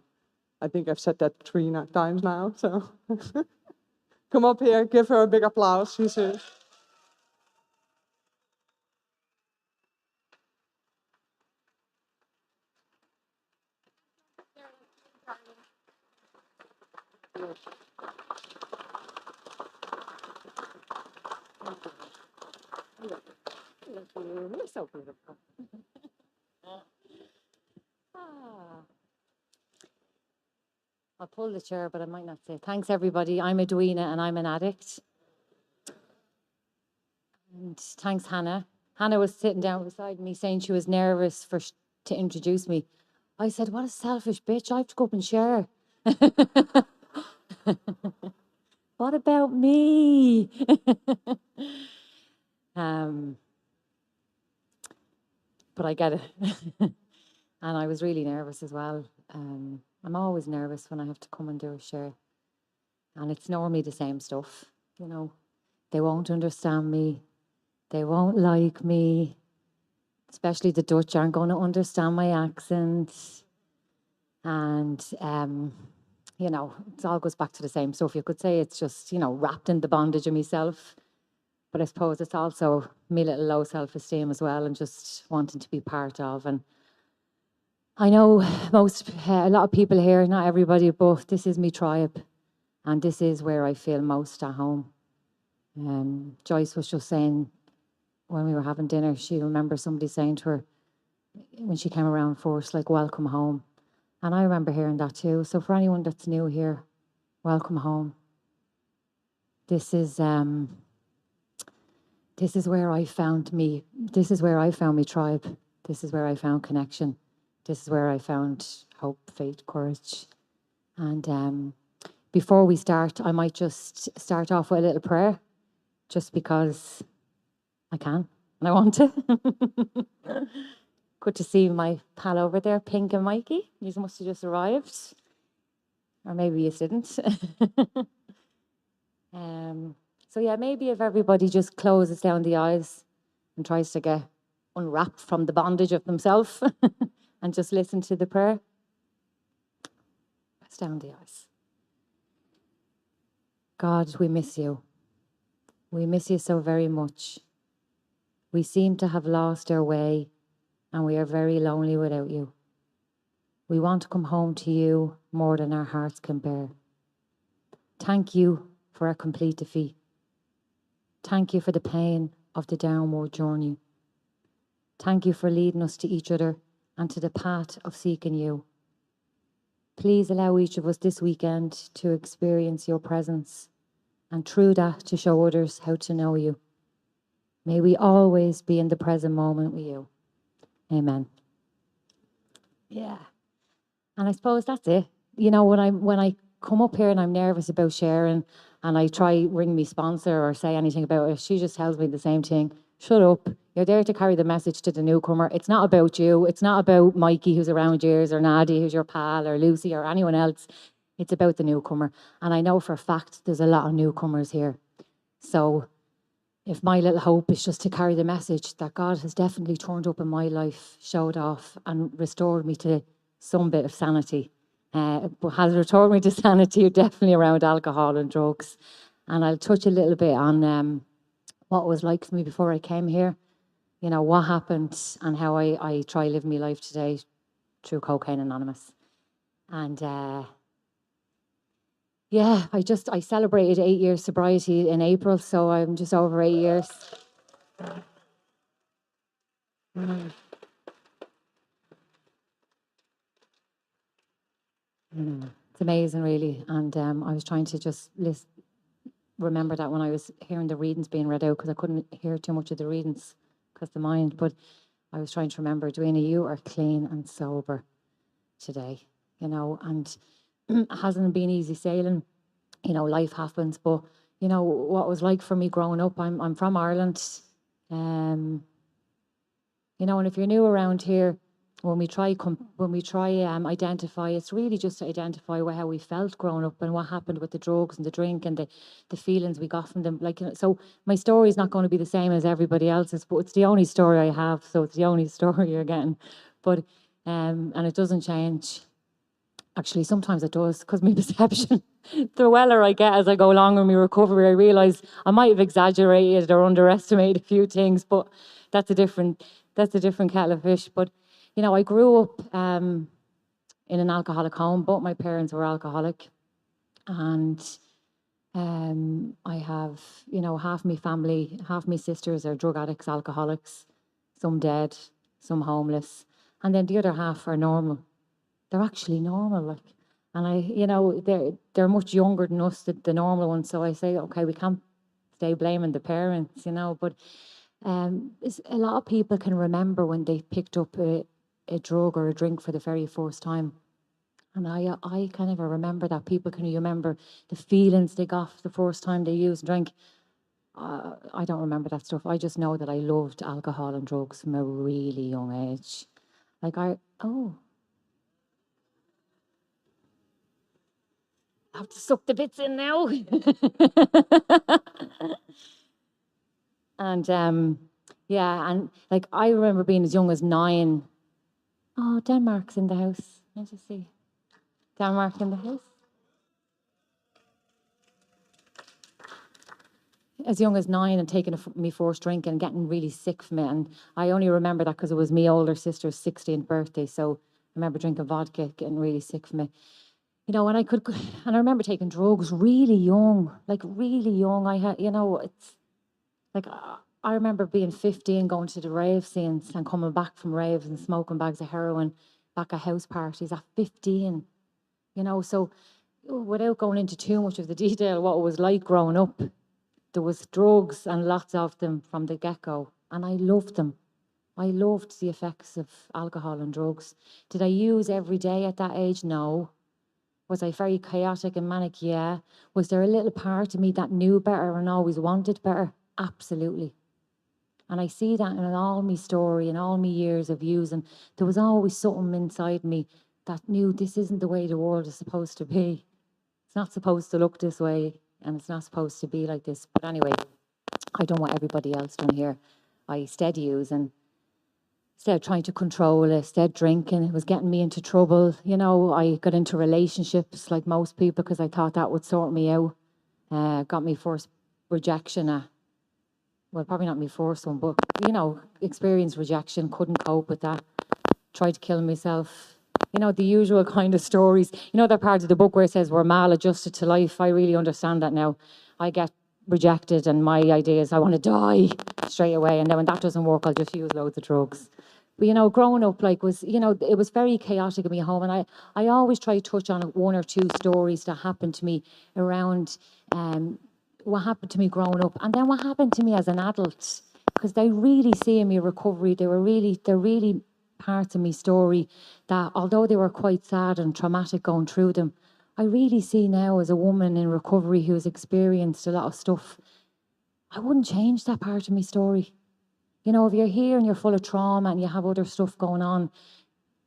I think I've said that 3 times now. So come up here, give her a big applause. She's a You're so beautiful. I'll pull the chair, but I might not say. Thanks, everybody. I'm Edwina, and I'm an addict. And thanks, Hannah. Hannah was sitting down beside me saying she was nervous to introduce me. I said, what a selfish bitch. I have to go up and share. What about me? But I get it. And I was really nervous as well. I'm always nervous when I have to come and do a share. And it's normally the same stuff, you know. They won't understand me. They won't like me. Especially the Dutch aren't going to understand my accent. And, you know, it all goes back to the same stuff. You could say it's just, you know, wrapped in the bondage of myself. But I suppose it's also me little low self-esteem as well and just wanting to be part of. And I know a lot of people here, not everybody, but this is my tribe. And this is where I feel most at home. Joyce was just saying when we were having dinner, she remembers somebody saying to her when she came around first, like, welcome home. And I remember hearing that too. So for anyone that's new here, welcome home. This is where I found me. This is where I found my tribe. This is where I found connection. This is where I found hope, faith, courage. And before we start, I might just start off with a little prayer, just because I can and I want to. Good to see my pal over there, Pink and Mikey. You must have just arrived. Or maybe you didn't. So yeah, maybe if everybody just closes down the eyes and tries to get unwrapped from the bondage of themselves and just listen to the prayer. Press down the eyes. God, we miss you. We miss you so very much. We seem to have lost our way, and we are very lonely without you. We want to come home to you more than our hearts can bear. Thank you for our complete defeat. Thank you for the pain of the downward journey. Thank you for leading us to each other and to the path of seeking you. Please allow each of us this weekend to experience your presence, and through that to show others how to know you. May we always be in the present moment with you. Amen. Yeah. And I suppose that's it. You know, when I come up here and I'm nervous about sharing, and I try ring me sponsor or say anything about it, she just tells me the same thing. Shut up. You're there to carry the message to the newcomer. It's not about you. It's not about Mikey, who's around yours, or Nadia, who's your pal, or Lucy, or anyone else. It's about the newcomer. And I know for a fact there's a lot of newcomers here. So if my little hope is just to carry the message that God has definitely turned up in my life, showed off, and restored me to some bit of sanity. But has restored me to sanity definitely around alcohol and drugs. And I'll touch a little bit on what it was like for me before I came here. You know, what happened and how I try live my life today through Cocaine Anonymous. And yeah, I celebrated 8 years sobriety in April, so I'm just over 8 years. It's amazing, really. And I was trying to just remember that when I was hearing the readings being read out, because I couldn't hear too much of the readings because the mind, but I was trying to remember, Dwayne, you are clean and sober today, you know, and it hasn't been easy sailing. You know, life happens, but you know what it was like for me growing up. I'm from Ireland, you know, and if you're new around here, when we try identify, it's really just to identify how we felt growing up and what happened with the drugs and the drink and the feelings we got from them. Like, you know, so my story is not going to be the same as everybody else's, but it's the only story I have, so it's the only story you're getting. But and it doesn't change. Actually, sometimes it does, because my perception, the weller I get as I go along in my recovery, I realise I might have exaggerated or underestimated a few things, but that's a different kettle of fish. But you know, I grew up in an alcoholic home. Both my parents were alcoholic, and I have, you know, half my family, half my sisters are drug addicts, alcoholics, some dead, some homeless, and then the other half are normal. They're actually normal, like, and you know, they're much younger than us, the normal ones. So I say, okay, we can't stay blaming the parents, you know. But a lot of people can remember when they picked up a drug or a drink for the very first time, and I kind of remember that. People can remember the feelings they got the first time they used drink. I don't remember that stuff. I just know that I loved alcohol and drugs from a really young age. Like I have to suck the bits in now. And yeah, and like I remember being as young as 9. Oh, Denmark's in the house. Let's just see. Denmark in the house. As young as 9 and taking me first drink and getting really sick from it. And I only remember that because it was my older sister's 16th birthday. So I remember drinking vodka, getting really sick from it. You know, and I remember taking drugs really young, like really young. I had, you know, it's like, I remember being 15, going to the rave scenes and coming back from raves and smoking bags of heroin back at house parties at 15, you know. So without going into too much of the detail, what it was like growing up, there was drugs and lots of them from the get-go, and I loved them. I loved the effects of alcohol and drugs. Did I use every day at that age? No. Was I very chaotic and manic? Yeah. Was there a little part of me that knew better and always wanted better? Absolutely. And I see that in all my story and all my years of using. There was always something inside me that knew this isn't the way the world is supposed to be. It's not supposed to look this way, and it's not supposed to be like this. But anyway, I don't want everybody else done here. I stayed using, instead trying to control it, stayed drinking. It was getting me into trouble. You know, I got into relationships like most people because I thought that would sort me out. Got me first rejection at, well, probably not my first one, but, you know, experienced rejection, couldn't cope with that. Tried to kill myself. You know, the usual kind of stories. You know that part of the book where it says we're maladjusted to life? I really understand that now. I get rejected and my idea is I want to die straight away. And then when that doesn't work, I'll just use loads of drugs. But, you know, growing up, like, was, you know, it was very chaotic in my home. And I always try to touch on one or two stories that happened to me around what happened to me growing up. And then what happened to me as an adult. Because they really see in me recovery. They're really parts of my story that, although they were quite sad and traumatic going through them, I really see now as a woman in recovery who's experienced a lot of stuff, I wouldn't change that part of my story. You know, if you're here and you're full of trauma and you have other stuff going on,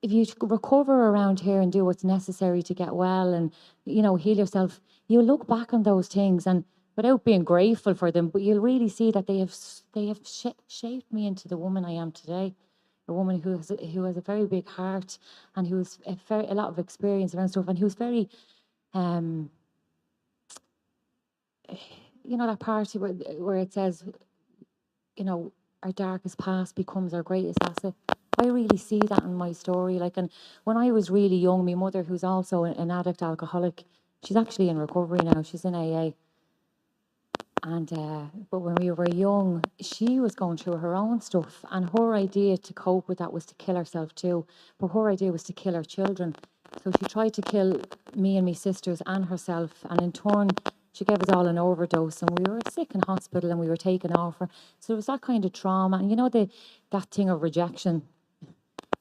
if you recover around here and do what's necessary to get well and, you know, heal yourself, you'll look back on those things and without being grateful for them, but you'll really see that they have shaped me into the woman I am today. A woman who has a very big heart and who has a lot of experience around stuff and who's very, you know, that part where it says, you know, our darkest past becomes our greatest asset. I really see that in my story. Like, and when I was really young, my mother, who's also an addict alcoholic, she's actually in recovery now. She's in AA. And but when we were young, she was going through her own stuff, and her idea to cope with that was to kill herself too. But her idea was to kill her children. So she tried to kill me and my sisters and herself, and in turn, she gave us all an overdose, and we were sick in hospital, and we were taken off her. So it was that kind of trauma, and you know that thing of rejection.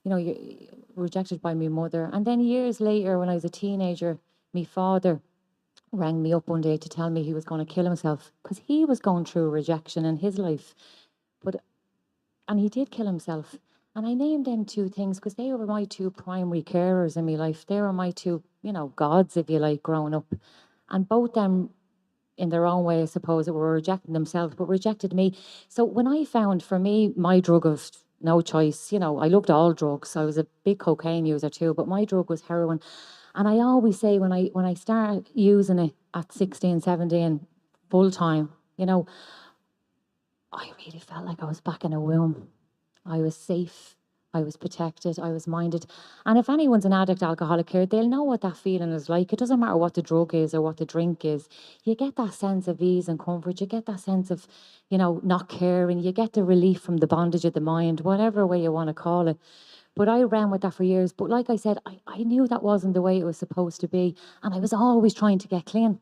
You know, you're rejected by my mother, and then years later, when I was a teenager, my father rang me up one day to tell me he was going to kill himself because he was going through rejection in his life. And he did kill himself. And I named them two things because they were my two primary carers in my life. They were my two, you know, gods, if you like, growing up. And both them, in their own way, I suppose, were rejecting themselves, but rejected me. So when I found, for me, my drug of no choice, you know, I loved all drugs. I was a big cocaine user too, but my drug was heroin. And I always say when I started using it at 16, 17, full time, you know, I really felt like I was back in a womb. I was safe, I was protected, I was minded. And if anyone's an addict alcoholic here, they'll know what that feeling is like. It doesn't matter what the drug is or what the drink is. You get that sense of ease and comfort. You get that sense of, you know, not caring. You get the relief from the bondage of the mind, whatever way you want to call it. But I ran with that for years. But like I said, I knew that wasn't the way it was supposed to be. And I was always trying to get clean.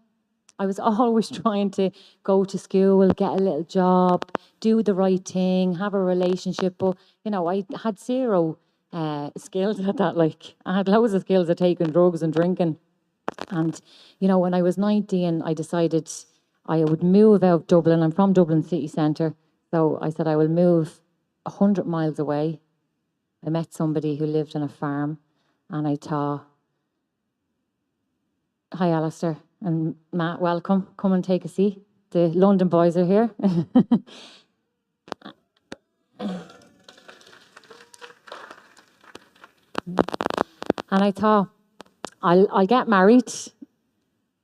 I was always trying to go to school, get a little job, do the right thing, have a relationship. But, you know, I had zero skills at that. Like, I had loads of skills at taking drugs and drinking. And, you know, when I was 19, I decided I would move out of Dublin. I'm from Dublin city centre. So I said I will move 100 miles away. I met somebody who lived on a farm, and I thought, hi, Alistair and Matt, welcome. Come and take a seat. The London boys are here. And I thought, I'll get married.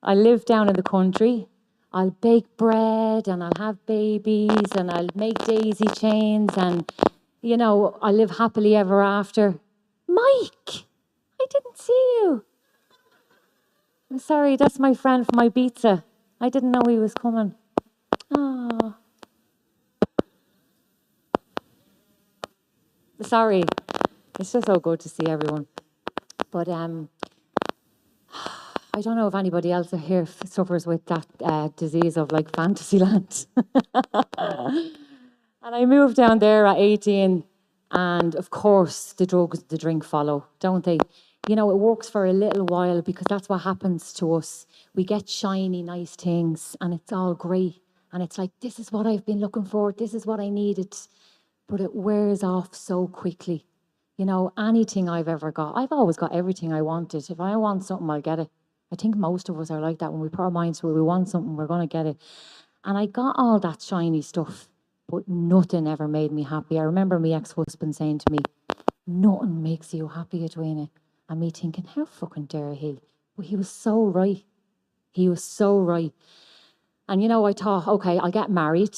I'll live down in the country. I'll bake bread, and I'll have babies, and I'll make daisy chains, and you know, I live happily ever after. Mike, I didn't see you. I'm sorry, that's my friend from Ibiza. I didn't know he was coming. Oh. Sorry. It's just so good to see everyone. But I don't know if anybody else here suffers with that disease of like Fantasyland. And I moved down there at 18, And of course, the drugs, the drink follow, don't they? You know, it works for a little while because that's what happens to us. We get shiny, nice things and it's all great. And it's like, this is what I've been looking for. This is what I needed. But it wears off so quickly. You know, anything I've ever got, I've always got everything I wanted. If I want something, I'll get it. I think most of us are like that. When we put our minds to it, we want something, we're going to get it. And I got all that shiny stuff, but nothing ever made me happy. I remember my ex-husband saying to me, nothing makes you happy, Edwina. And me thinking, how fucking dare he? But he was so right. He was so right. And you know, I thought, okay, I'll get married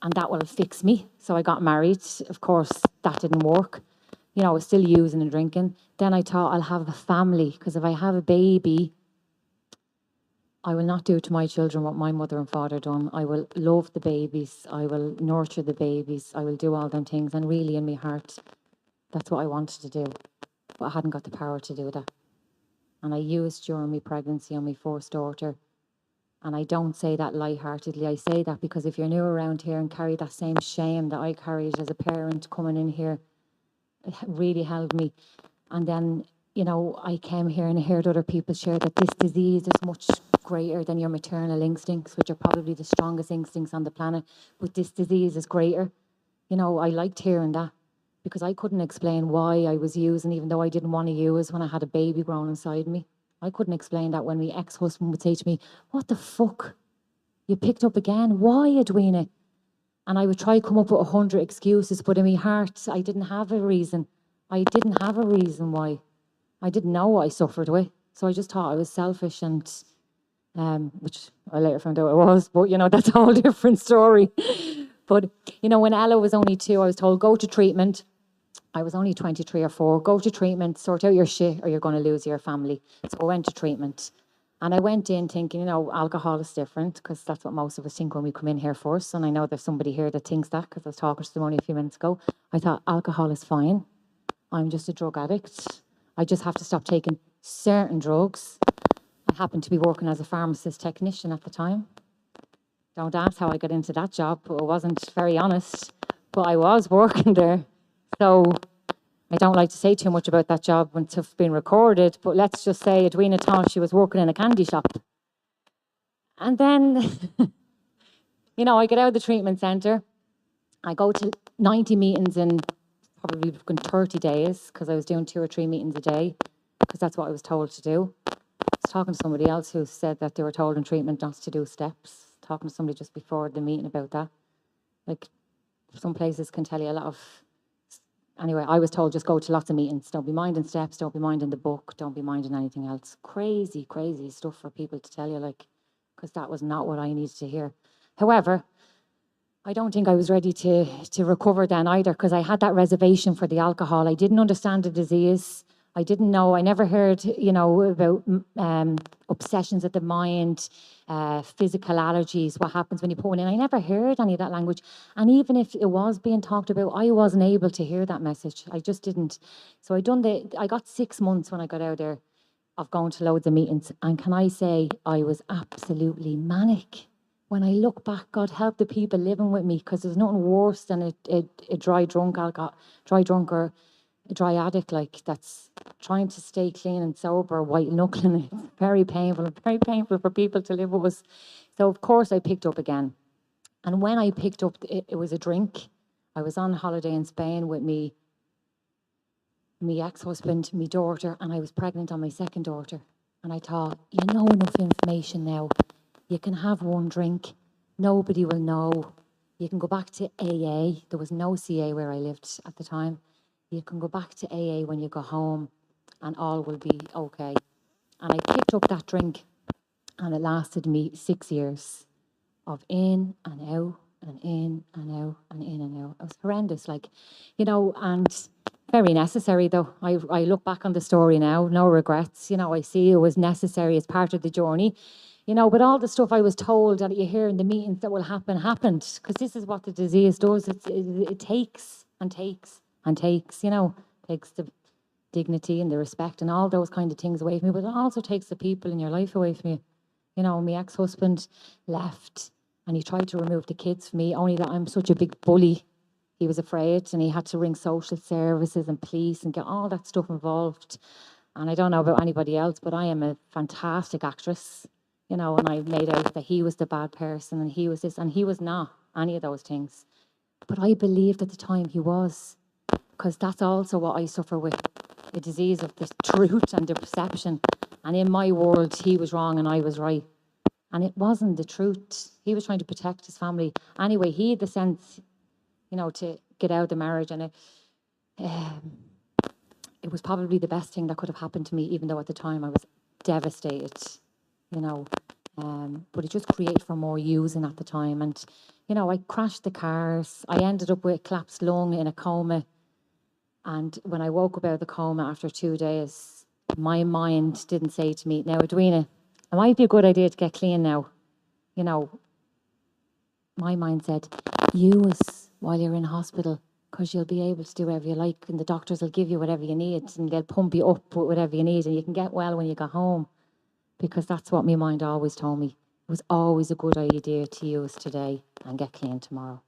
and that will fix me. So I got married. Of course, that didn't work. You know, I was still using and drinking. Then I thought I'll have a family, because if I have a baby, I will not do to my children what my mother and father done. I will love the babies. I will nurture the babies. I will do all them things. And really in my heart, that's what I wanted to do. But I hadn't got the power to do that. And I used during my pregnancy on my first daughter. And I don't say that lightheartedly. I say that because if you're new around here and carry that same shame that I carried as a parent coming in here, it really held me. And then, you know, I came here and I heard other people share that this disease is much greater than your maternal instincts, which are probably the strongest instincts on the planet. But this disease is greater. You know, I liked hearing that because I couldn't explain why I was using, even though I didn't want to use when I had a baby growing inside me. I couldn't explain that when my ex-husband would say to me, what the fuck? You picked up again? Why, Edwina? And I would try to come up with 100 excuses, but in my heart, I didn't have a reason. I didn't have a reason why. I didn't know what I suffered with. So I just thought I was selfish and, which I later found out I was, but you know, that's a whole different story. But, you know, when Ella was only 2, I was told, go to treatment. I was only 23 or 4, go to treatment, sort out your shit or you're going to lose your family. So I went to treatment. And I went in thinking, you know, alcohol is different because that's what most of us think when we come in here first. And I know there's somebody here that thinks that because I was talking to them only a few minutes ago. I thought alcohol is fine. I'm just a drug addict. I just have to stop taking certain drugs. I happened to be working as a pharmacist technician at the time. Don't ask how I got into that job, but I wasn't very honest. But I was working there. So I don't like to say too much about that job when it's been recorded, but let's just say Edwina thought she was working in a candy shop. And then, you know, I get out of the treatment centre. I go to 90 meetings in probably 30 days because I was doing 2 or 3 meetings a day because that's what I was told to do. I was talking to somebody else who said that they were told in treatment not to do steps. Talking to somebody just before the meeting about that. Like, some places can tell you a lot of... Anyway, I was told just go to lots of meetings. Don't be minding steps, don't be minding the book, don't be minding anything else. Crazy, crazy stuff for people to tell you, like, because that was not what I needed to hear. However, I don't think I was ready to recover then either because I had that reservation for the alcohol. I didn't understand the disease. I didn't know. I never heard, you know, about obsessions of the mind, physical allergies, what happens when you put one in. I never heard any of that language. And even if it was being talked about, I wasn't able to hear that message. I just didn't. So I got 6 months when I got out there of going to loads of meetings. And can I say, I was absolutely manic. When I look back, God help the people living with me because there's nothing worse than a dry drunk or a dry addict, like, that's trying to stay clean and sober, white knuckling. It's very painful for people to live with us. So of course I picked up again. And when I picked up, it was a drink. I was on holiday in Spain with me ex-husband, me daughter, and I was pregnant on my second daughter. And I thought, you know enough information now. You can have one drink. Nobody will know. You can go back to AA. There was no CA where I lived at the time. You can go back to AA when you go home and all will be okay. And I picked up that drink and it lasted me 6 years of in and out and in and out and in and out. It was horrendous, like, you know, and very necessary though. I look back on the story now, no regrets. You know, I see it was necessary as part of the journey. You know, but all the stuff I was told that you hear in the meetings that will happen, happened. Because this is what the disease does. It takes and takes and takes, you know, takes the dignity and the respect and all those kind of things away from me, but it also takes the people in your life away from you. You know, my ex-husband left and he tried to remove the kids from me, only that I'm such a big bully he was afraid, and he had to ring social services and police and get all that stuff involved. And I don't know about anybody else, but I am a fantastic actress, you know, and I made out that he was the bad person and he was this, and he was not any of those things. But I believed at the time he was, because that's also what I suffer with, the disease of the truth and the perception. And in my world, he was wrong and I was right. And it wasn't the truth. He was trying to protect his family. Anyway, he had the sense, you know, to get out of the marriage, and it was probably the best thing that could have happened to me, even though at the time I was devastated, you know. But it just created for more using at the time. And, you know, I crashed the cars. I ended up with a collapsed lung in a coma. And when I woke up out of the coma after 2 days, my mind didn't say to me, now, Edwina, it might be a good idea to get clean now. You know, my mind said, use while you're in hospital, because you'll be able to do whatever you like, and the doctors will give you whatever you need, and they'll pump you up with whatever you need, and you can get well when you go home. Because that's what my mind always told me. It was always a good idea to use today and get clean tomorrow.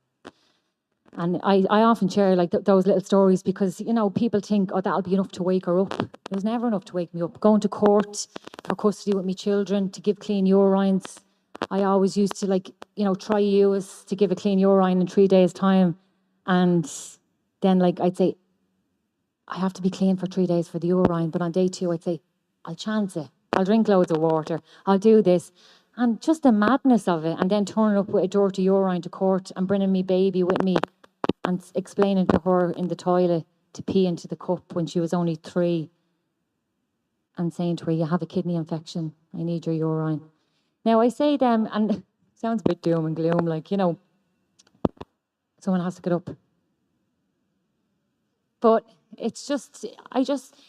And I often share like those little stories because, you know, people think, oh, that'll be enough to wake her up. It was never enough to wake me up. Going to court for custody with my children to give clean urines. I always used to, like, you know, try use to give a clean urine in 3 days' time. And then, like, I'd say, I have to be clean for 3 days for the urine. But on day 2, I'd say, I'll chance it. I'll drink loads of water. I'll do this. And just the madness of it. And then turning up with a dirty urine to court and bringing me baby with me and explaining to her in the toilet to pee into the cup when she was only 3 and saying to her, you have a kidney infection. I need your urine. Now, I say them, and it sounds a bit doom and gloom, like, you know, someone has to get up. But it's just,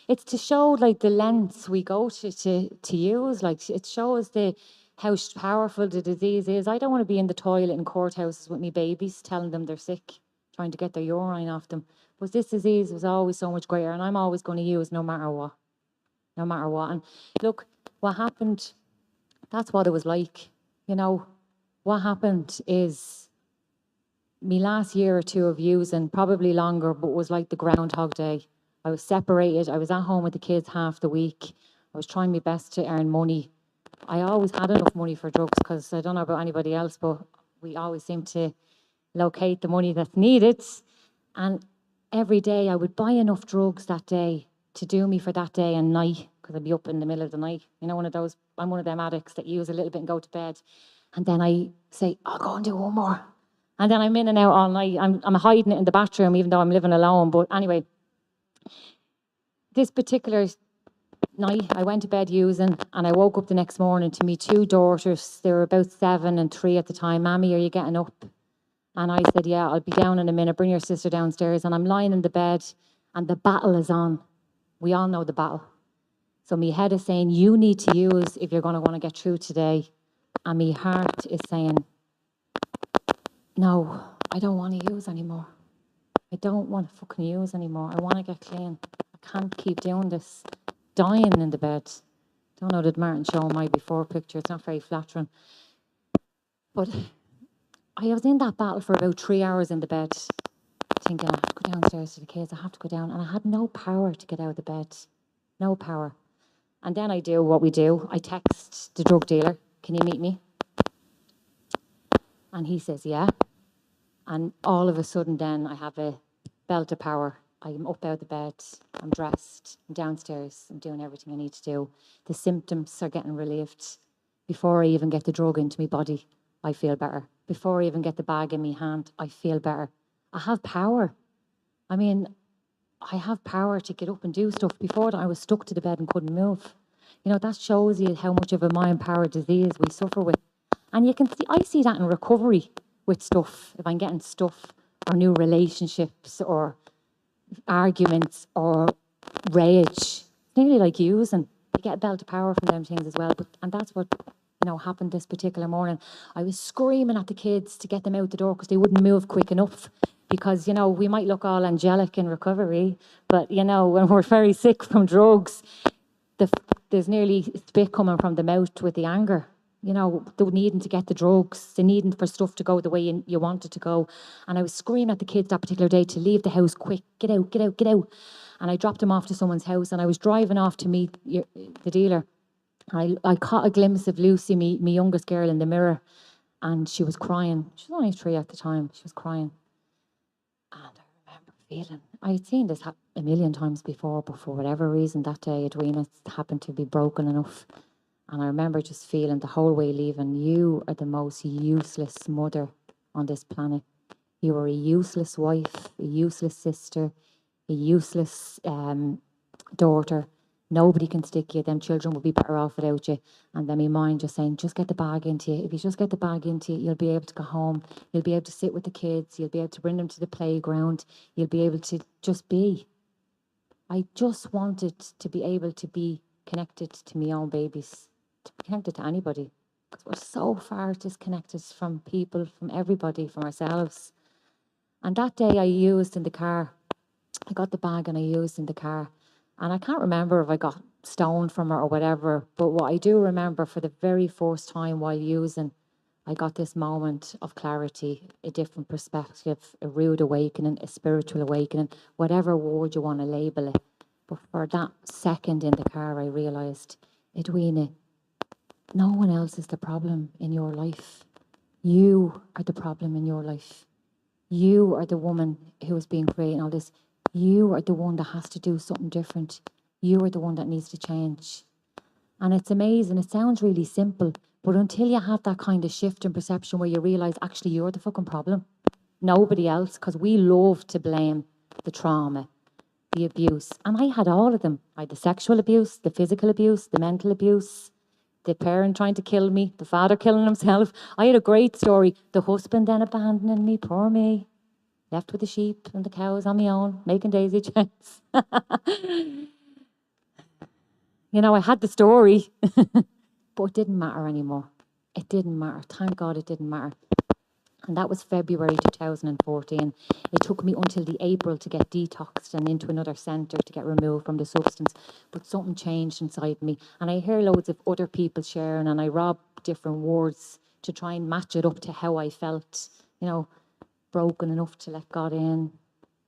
it's to show, like, the lengths we go to use. Like, it shows how powerful the disease is. I don't want to be in the toilet in courthouses with me babies, telling them they're sick, trying to get their urine off them. But this disease was always so much greater, and I'm always going to use no matter what. No matter what. And look, what happened, that's what it was like. You know, what happened is me last year or 2 of using, probably longer, but was like the Groundhog Day. I was separated. I was at home with the kids half the week. I was trying my best to earn money. I always had enough money for drugs because I don't know about anybody else, but we always seem to locate the money that's needed. And every day I would buy enough drugs that day to do me for that day and night, because I'd be up in the middle of the night. You know, I'm one of them addicts that use a little bit and go to bed. And then I say, I'll go and do one more. And then I'm in and out all night. I'm hiding it in the bathroom, even though I'm living alone. But anyway, this particular night, I went to bed using, and I woke up the next morning to me 2 daughters. They were about 7 and 3 at the time. Mammy, are you getting up? And I said, yeah, I'll be down in a minute. Bring your sister downstairs. And I'm lying in the bed, and the battle is on. We all know the battle. So my head is saying, you need to use if you're going to want to get through today. And my heart is saying, no, I don't want to use anymore. I don't want to fucking use anymore. I want to get clean. I can't keep doing this. Dying in the bed. Don't know, did Martin show my before picture? It's not very flattering. But I was in that battle for about 3 hours in the bed, thinking I have to go downstairs to the kids. I have to go down. And I had no power to get out of the bed. No power. And then I do what we do. I text the drug dealer, can you meet me? And he says, yeah. And all of a sudden then I have a belt of power. I'm up out of the bed, I'm dressed, I'm downstairs, I'm doing everything I need to do. The symptoms are getting relieved. Before I even get the drug into my body, I feel better. Before I even get the bag in my hand, I feel better. I have power. I mean, I have power to get up and do stuff. Before that, I was stuck to the bed and couldn't move. You know, that shows you how much of a mind-power disease we suffer with. And you can see, I see that in recovery with stuff. If I'm getting stuff or new relationships or arguments or rage, it's nearly like using. You get a belt of power from them things as well. And that's what, you know, happened this particular morning. I was screaming at the kids to get them out the door because they wouldn't move quick enough. Because, you know, we might look all angelic in recovery, but, you know, when we're very sick from drugs, there's nearly spit coming from the mouth with the anger. You know, the needing to get the drugs, the needing for stuff to go the way you want it to go. And I was screaming at the kids that particular day to leave the house quick, get out, get out, get out. And I dropped them off to someone's house, and I was driving off to meet the dealer. I caught a glimpse of Lucy, my youngest girl, in the mirror, and she was crying. She was only 3 at the time. She was crying. And I remember feeling, I had seen this a million times before, but for whatever reason that day, Edwina happened to be broken enough. And I remember just feeling the whole way leaving, you are the most useless mother on this planet. You are a useless wife, a useless sister, a useless daughter. Nobody can stick you. Them children will be better off without you. And then my mind just saying, just get the bag into you. If you just get the bag into you, you'll be able to go home. You'll be able to sit with the kids. You'll be able to bring them to the playground. You'll be able to just be. I just wanted to be able to be connected to my own babies, to be connected to anybody. Because we're so far disconnected from people, from everybody, from ourselves. And that day I used in the car, I got the bag and I used in the car. And I can't remember if I got stoned from her or whatever, but what I do remember, for the very first time while using, I got this moment of clarity, a different perspective, a rude awakening, a spiritual awakening, whatever word you want to label it. But for that second in the car, I realised, Edwina, no one else is the problem in your life. You are the problem in your life. You are the woman who is being creating all this. You are the one that has to do something different. You are the one that needs to change. And it's amazing. It sounds really simple, but until you have that kind of shift in perception where you realise actually you're the fucking problem, nobody else, because we love to blame the trauma, the abuse. And I had all of them. I had the sexual abuse, the physical abuse, the mental abuse, the parent trying to kill me, the father killing himself. I had a great story. The husband then abandoning me, poor me. Left with the sheep and the cows on my own, making daisy chains. You know, I had the story, but it didn't matter anymore. It didn't matter. Thank God it didn't matter. And that was February 2014. It took me until the April to get detoxed and into another centre to get removed from the substance. But something changed inside me. And I hear loads of other people sharing, and I rob different words to try and match it up to how I felt. You know, broken enough to let God in,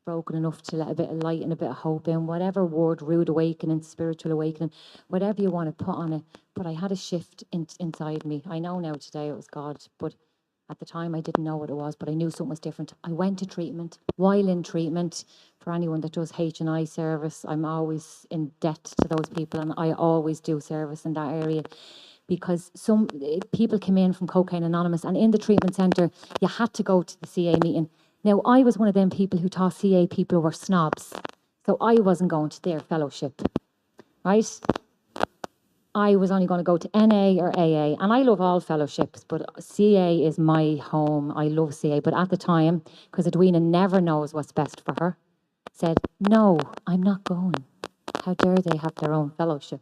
broken enough to let a bit of light and a bit of hope in, whatever word, rude awakening, spiritual awakening, whatever you want to put on it. But I had a shift inside me. I know now today it was God, but at the time I didn't know what it was, but I knew something was different. I went to treatment. While in treatment, for anyone that does H&I service, I'm always in debt to those people, and I always do service in that area. Because some people came in from Cocaine Anonymous, and in the treatment centre, you had to go to the CA meeting. Now, I was one of them people who thought CA people were snobs, so I wasn't going to their fellowship, right? I was only going to go to NA or AA, and I love all fellowships, but CA is my home. I love CA, but at the time, because Edwina never knows what's best for her, said, no, I'm not going. How dare they have their own fellowship?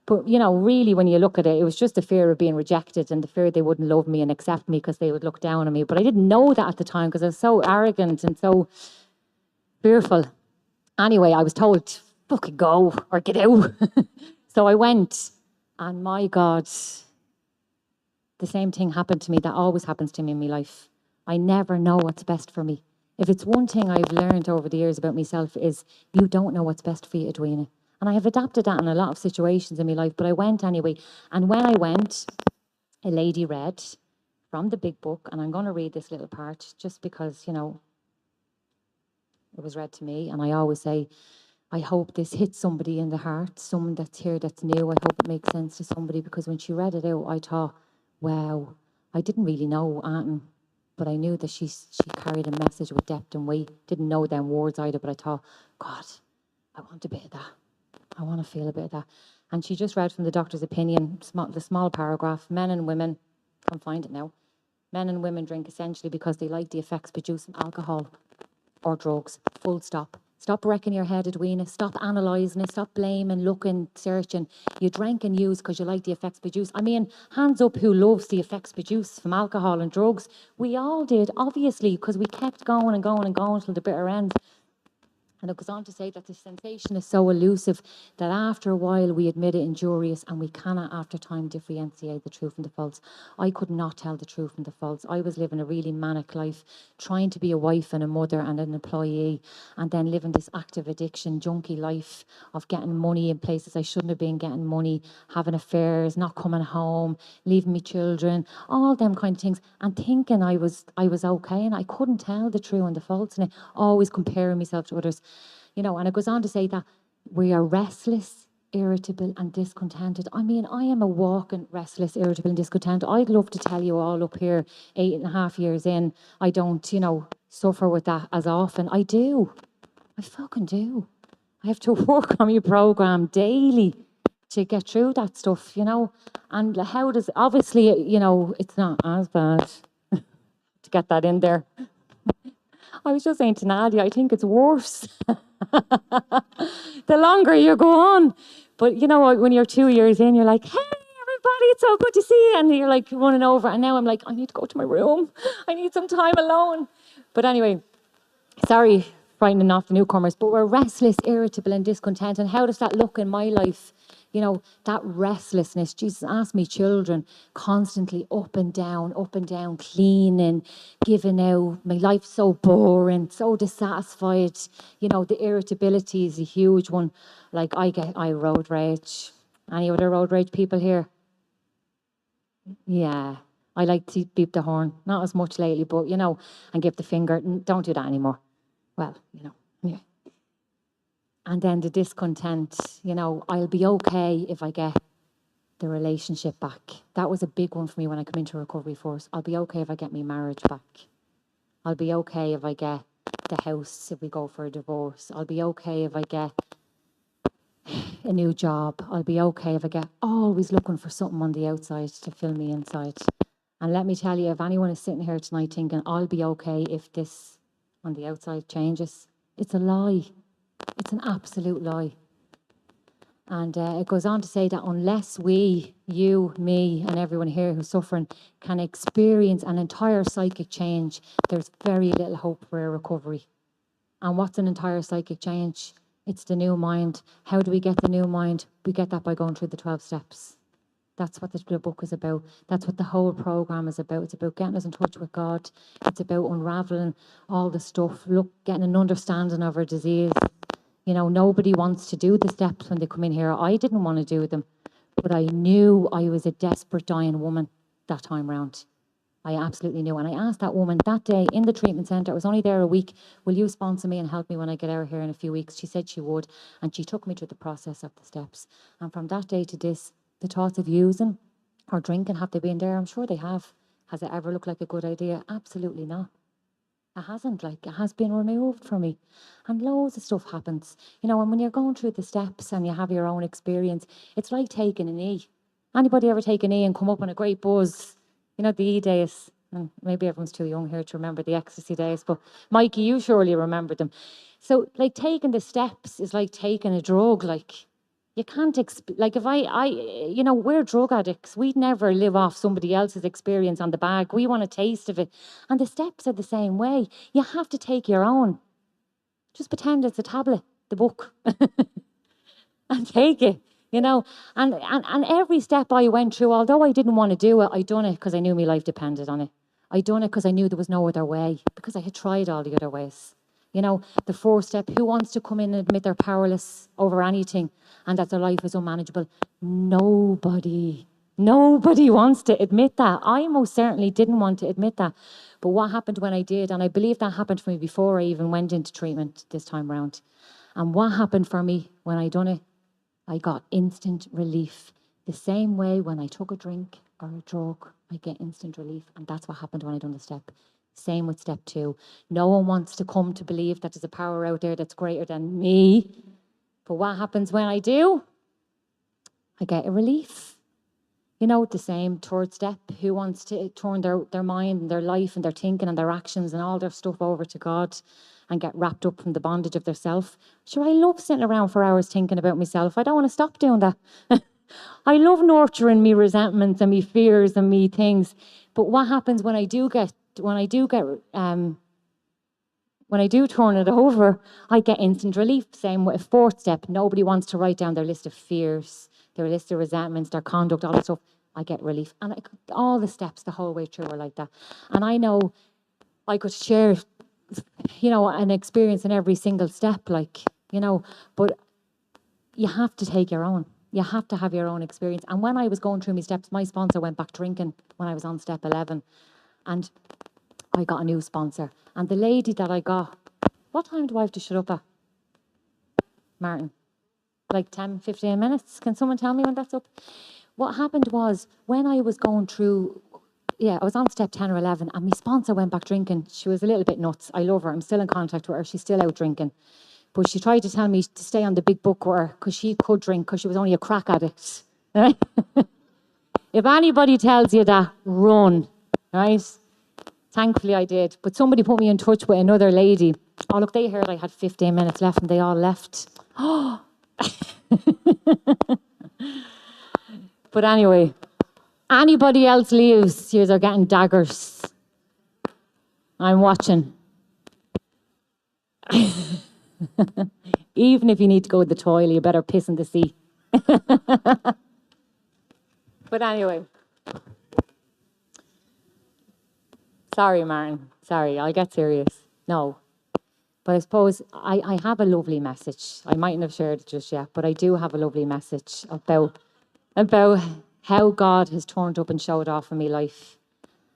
But, you know, really, when you look at it, it was just the fear of being rejected and the fear they wouldn't love me and accept me because they would look down on me. But I didn't know that at the time because I was so arrogant and so fearful. Anyway, I was told, fucking go or get out. So I went, and my God, the same thing happened to me that always happens to me in my life. I never know what's best for me. If it's one thing I've learned over the years about myself is you don't know what's best for you, Edwina. And I have adapted that in a lot of situations in my life, but I went anyway. And when I went, a lady read from the big book, and I'm going to read this little part just because, you know, it was read to me. And I always say, I hope this hits somebody in the heart, someone that's here that's new. I hope it makes sense to somebody, because when she read it out, I thought, wow, I didn't really know Anton, but I knew that she carried a message with depth and weight. Didn't know them words either, but I thought, God, I want a bit of that. I want to feel a bit of that. And she just read from the doctor's opinion, the small paragraph, men and women, can't find it now, men and women drink essentially because they like the effects produced from alcohol or drugs, full stop. Stop wrecking your head, Edwina. Stop analysing it. Stop blaming, looking, searching. You drank and used because you like the effects produced. I mean, hands up who loves the effects produced from alcohol and drugs. We all did, obviously, because we kept going and going and going till the bitter end. And it goes on to say that the sensation is so elusive that after a while we admit it injurious and we cannot after time differentiate the true from the false. I could not tell the true from the false. I was living a really manic life, trying to be a wife and a mother and an employee, and then living this active addiction, junkie life of getting money in places I shouldn't have been getting money, having affairs, not coming home, leaving me children, all them kind of things, and thinking I was okay, and I couldn't tell the true and the false, and always comparing myself to others. You know, and it goes on to say that we are restless, irritable and discontented. I mean, I am a walking restless, irritable and discontented. I'd love to tell you all up here, 8.5 years in, I don't, you know, suffer with that as often. I do. I fucking do. I have to work on my program daily to get through that stuff, you know. And how does, obviously, you know, it's not as bad to get that in there. I was just saying to Nadia, I think it's worse. The longer you go on. But you know, when you're 2 years in, you're like, hey, everybody, it's so good to see you. And you're like running over. And now I'm like, I need to go to my room. I need some time alone. But anyway, sorry, frightening off the newcomers, but we're restless, irritable and discontent. And how does that look in my life? You know, that restlessness. Jesus asked me children constantly up and down, cleaning, giving out. My life's so boring, so dissatisfied. You know, the irritability is a huge one. Like I road rage. Any other road rage people here? Yeah. I like to beep the horn. Not as much lately, but you know, and give the finger. Don't do that anymore. Well, you know, yeah. And then the discontent, you know, I'll be okay if I get the relationship back. That was a big one for me when I come into recovery first. I'll be okay if I get my marriage back. I'll be okay if I get the house, if we go for a divorce. I'll be okay if I get a new job. I'll be okay if I get always looking for something on the outside to fill me inside. And let me tell you, if anyone is sitting here tonight thinking, I'll be okay if this on the outside changes, it's a lie. It's an absolute lie. And it goes on to say that unless we, you, me, and everyone here who's suffering can experience an entire psychic change, there's very little hope for a recovery. And what's an entire psychic change? It's the new mind. How do we get the new mind? We get that by going through the 12 steps. That's what the book is about. That's what the whole program is about. It's about getting us in touch with God. It's about unraveling all the stuff, getting an understanding of our disease. You know, nobody wants to do the steps when they come in here. I didn't want to do them, but I knew I was a desperate dying woman that time round. I absolutely knew. And I asked that woman that day in the treatment centre, I was only there a week, will you sponsor me and help me when I get out here in a few weeks? She said she would, and she took me through the process of the steps. And from that day to this, the thoughts of using or drinking, have they been there? I'm sure they have. Has it ever looked like a good idea? Absolutely not. It hasn't, like, it has been removed from me. And loads of stuff happens. You know, and when you're going through the steps and you have your own experience, it's like taking an E. Anybody ever take an E and come up on a great buzz? You know, the E days. And maybe everyone's too young here to remember the ecstasy days, but Mikey, you surely remember them. So, like, taking the steps is like taking a drug, like, you can't, like, if you know, we're drug addicts. We'd never live off somebody else's experience on the bag. We want a taste of it. And the steps are the same way. You have to take your own. Just pretend it's a tablet, the book, and take it, you know. And every step I went through, although I didn't want to do it, I done it because I knew my life depended on it. I done it because I knew there was no other way, because I had tried all the other ways. You know, the 4th step, who wants to come in and admit they're powerless over anything and that their life is unmanageable? Nobody. Nobody wants to admit that. I most certainly didn't want to admit that. But what happened when I did, and I believe that happened for me before I even went into treatment this time round. And what happened for me when I done it? I got instant relief. The same way when I took a drink or a drug, I get instant relief. And that's what happened when I done the step. Same with step 2. No one wants to come to believe that there's a power out there that's greater than me. But what happens when I do? I get a relief. You know, the same 3rd step. Who wants to turn their mind and their life and their thinking and their actions and all their stuff over to God and get wrapped up from the bondage of their self? Sure, I love sitting around for hours thinking about myself. I don't want to stop doing that. I love nurturing me resentments and me fears and me things. But what happens when I do get when I do turn it over, I get instant relief. Same with a fourth step. Nobody wants to write down their list of fears, their list of resentments, their conduct, all that stuff. I get relief. And all the steps the whole way through are like that. And I know I could share, an experience in every single step, but you have to take your own. You have to have your own experience. And when I was going through my steps, my sponsor went back drinking when I was on step 11. And I got a new sponsor. And the lady that I got, what time do I have to shut up at, Martin? Like 10, 15 minutes? Can someone tell me when that's up? What happened was, when I was going through, I was on step 10 or 11, and my sponsor went back drinking. She was a little bit nuts. I love her. I'm still in contact with her. She's still out drinking. But she tried to tell me to stay on the big book with her because she could drink because she was only a crack addict. Right? If anybody tells you that, run. Right? Thankfully I did. But somebody put me in touch with another lady. Oh, look, they heard I had 15 minutes left and they all left. Oh. But anyway, anybody else leaves, you're getting daggers. I'm watching. Even if you need to go to the toilet, you better piss in the sea. But anyway. Sorry, Martin. Sorry, I'll get serious. No. But I suppose I have a lovely message. I mightn't have shared it just yet, but I do have a lovely message about how God has turned up and showed off in my life.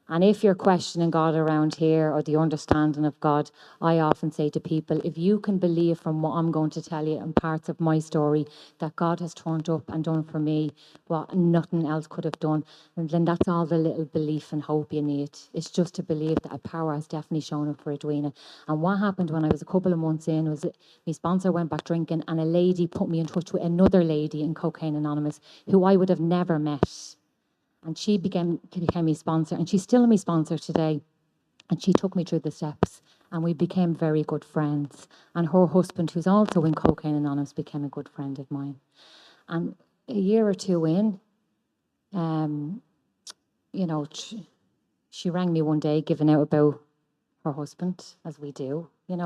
And if you're questioning God around here or the understanding of God, I often say to people, if you can believe from what I'm going to tell you and parts of my story that God has turned up and done for me what nothing else could have done, and then that's all the little belief and hope you need. It's just to believe that a power has definitely shown up for Edwina. And what happened when I was a couple of months in was that my sponsor went back drinking and a lady put me in touch with another lady in Cocaine Anonymous who I would have never met. And she became my sponsor, and she's still my sponsor today. And she took me through the steps, and we became very good friends. And her husband, who's also in Cocaine Anonymous, became a good friend of mine. And a year or two in, she rang me one day, giving out about her husband, as we do. We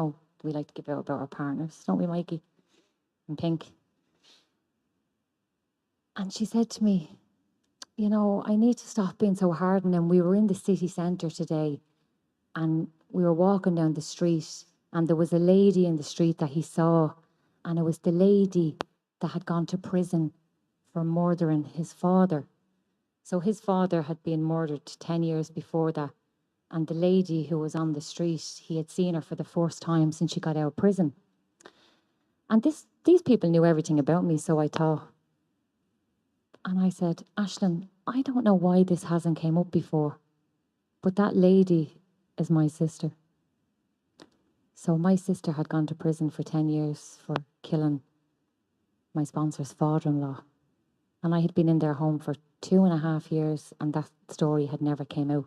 like to give out about our partners, don't we, Mikey and Pink? And she said to me, I need to stop being so hard on him. We were in the city centre today and we were walking down the street and there was a lady in the street that he saw, and it was the lady that had gone to prison for murdering his father. So his father had been murdered 10 years before that, and the lady who was on the street, he had seen her for the first time since she got out of prison. And these people knew everything about me, so I thought. And I said, Aisling, I don't know why this hasn't came up before, but that lady is my sister. So my sister had gone to prison for 10 years for killing my sponsor's father-in-law. And I had been in their home for 2.5 years, and that story had never came out.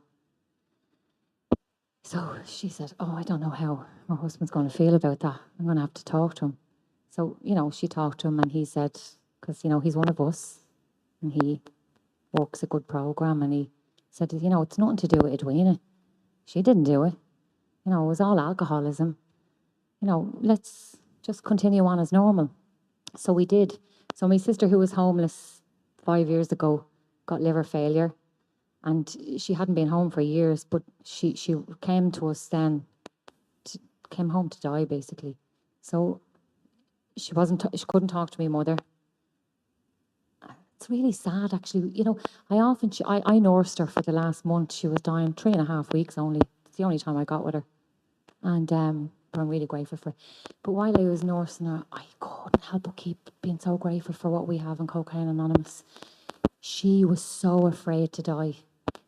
So she said, I don't know how my husband's going to feel about that. I'm going to have to talk to him. So, she talked to him, and he said, because, he's one of us, and he works a good program, and he said, it's nothing to do with Edwina. She didn't do it. It was all alcoholism. Let's just continue on as normal. So we did. So my sister, who was homeless 5 years ago, got liver failure, and she hadn't been home for years, but she came to us then, came home to die, basically. So she couldn't talk to me mother. It's really sad, actually. I nursed her for the last month. She was dying 3.5 weeks only. It's the only time I got with her. And I'm really grateful for it. But while I was nursing her, I couldn't help but keep being so grateful for what we have in Cocaine Anonymous. She was so afraid to die.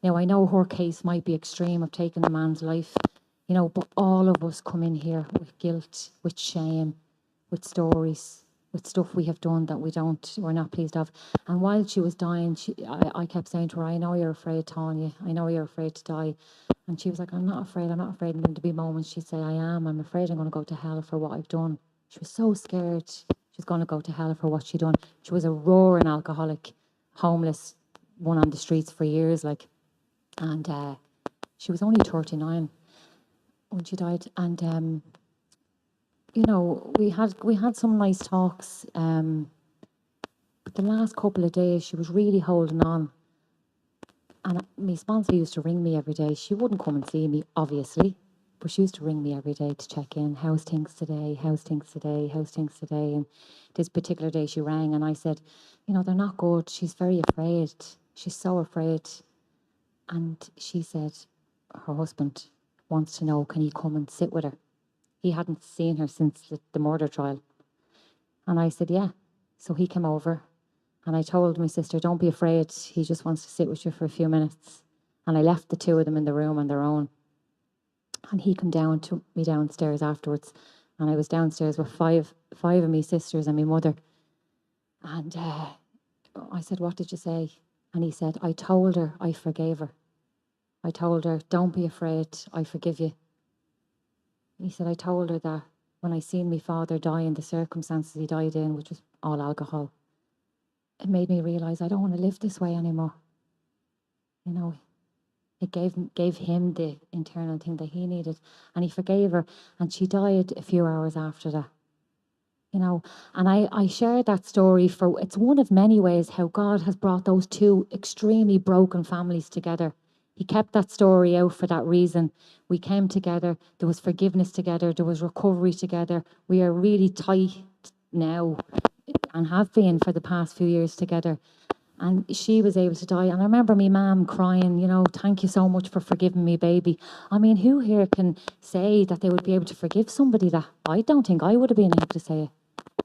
Now, I know her case might be extreme of taking a man's life, but all of us come in here with guilt, with shame, with stories, with stuff we have done that we're not pleased of. And while she was dying, I kept saying to her, I know you're afraid, Tanya. I know you're afraid to die. And she was like, I'm not afraid. And then there'd be moments she'd say, I'm afraid I'm going to go to hell for what I've done. She was so scared she's going to go to hell for what she'd done. She was a roaring alcoholic, homeless, one on the streets for years, and she was only 39 when she died. And you know, we had some nice talks, but the last couple of days she was really holding on. And my sponsor used to ring me every day. She wouldn't come and see me, obviously, but she used to ring me every day to check in. How's things today? How's things today? How's things today? And this particular day she rang and I said, you know, they're not good. She's very afraid. She's so afraid. And she said, her husband wants to know, can he come and sit with her? He hadn't seen her since the murder trial. And I said, yeah. So he came over and I told my sister, don't be afraid. He just wants to sit with you for a few minutes. And I left the two of them in the room on their own. And he came down, took me downstairs afterwards. And I was downstairs with five of my sisters and my mother. And I said, what did you say? And he said, I told her I forgave her. I told her, don't be afraid, I forgive you. He said, I told her that when I seen my father die in the circumstances he died in, which was all alcohol, it made me realise I don't want to live this way anymore. You know, it gave him the internal thing that he needed. And he forgave her, and she died a few hours after that. You know, and I shared that story for, it's one of many ways how God has brought those two extremely broken families together. He kept that story out for that reason. We came together, there was forgiveness together, there was recovery together. We are really tight now and have been for the past few years together. And she was able to die. And I remember my mum crying, you know, thank you so much for forgiving me, baby. I mean, who here can say that they would be able to forgive somebody that? I don't think I would have been able to say it.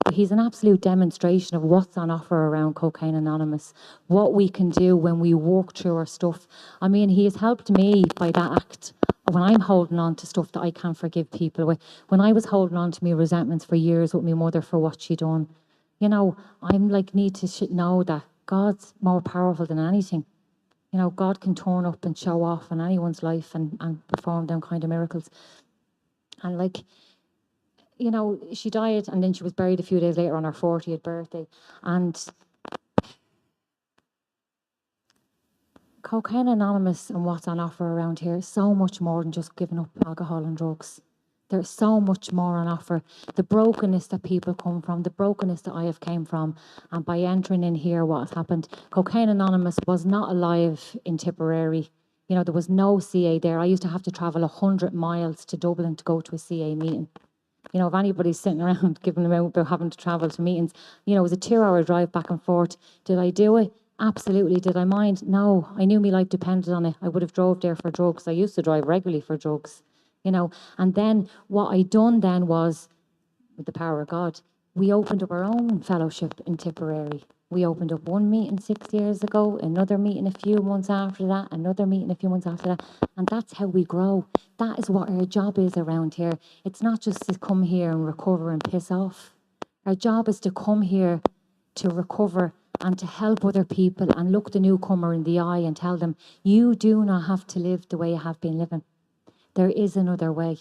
But he's an absolute demonstration of what's on offer around Cocaine Anonymous, what we can do when we walk through our stuff. I mean, he has helped me by that act when I'm holding on to stuff that I can't forgive people with. When I was holding on to my resentments for years with my mother for what she done, you know, I'm like, need to know that God's more powerful than anything. You know, God can turn up and show off in anyone's life and perform them kind of miracles. And like, you know, she died and then she was buried a few days later on her 40th birthday. And Cocaine Anonymous and what's on offer around here is so much more than just giving up alcohol and drugs. There's so much more on offer. The brokenness that people come from, the brokenness that I have came from, and by entering in here, what has happened, Cocaine Anonymous was not alive in Tipperary. You know, there was no CA there. I used to have to travel 100 miles to Dublin to go to a CA meeting. You know, if anybody's sitting around giving them out about having to travel to meetings, you know, it was a 2-hour drive back and forth. Did I do it? Absolutely. Did I mind? No. I knew my life depended on it. I would have drove there for drugs. I used to drive regularly for drugs, you know. And then what I done then was, with the power of God, we opened up our own fellowship in Tipperary. We opened up one meeting 6 years ago, another meeting a few months after that, another meeting a few months after that. And that's how we grow. That is what our job is around here. It's not just to come here and recover and piss off. Our job is to come here to recover and to help other people and look the newcomer in the eye and tell them, you do not have to live the way you have been living. There is another way.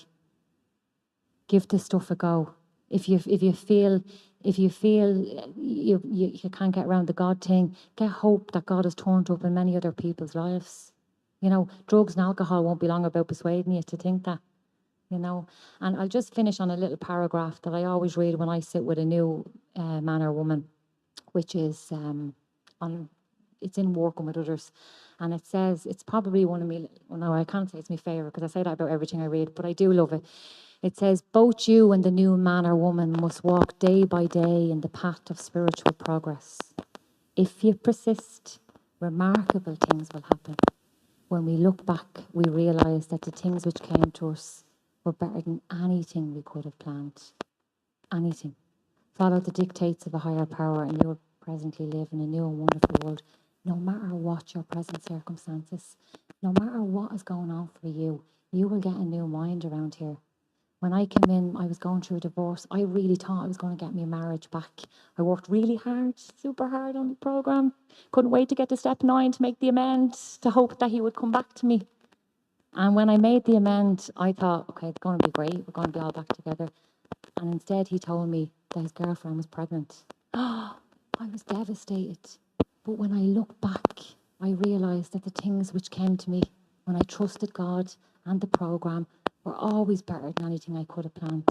Give this stuff a go. If you feel you can't get around the God thing, get hope that God has turned up in many other people's lives. You know, drugs and alcohol won't be long about persuading you to think that, you know. And I'll just finish on a little paragraph that I always read when I sit with a new man or woman, which is it's in Working with Others. And it says, it's probably one of me, well, no, I can't say it's my favourite because I say that about everything I read, but I do love it. It says, both you and the new man or woman must walk day by day in the path of spiritual progress. If you persist, remarkable things will happen. When we look back, we realise that the things which came to us were better than anything we could have planned. Anything. Follow the dictates of a higher power and you will presently live in a new and wonderful world. No matter what your present circumstances, no matter what is going on for you, you will get a new mind around here. When I came in, I was going through a divorce. I really thought I was going to get my marriage back. I worked really hard, super hard on the programme. Couldn't wait to get to step 9 to make the amend, to hope that he would come back to me. And when I made the amend, I thought, okay, it's going to be great. We're going to be all back together. And instead, he told me that his girlfriend was pregnant. Oh, I was devastated. But when I look back, I realised that the things which came to me when I trusted God and the programme were always better than anything I could have planned.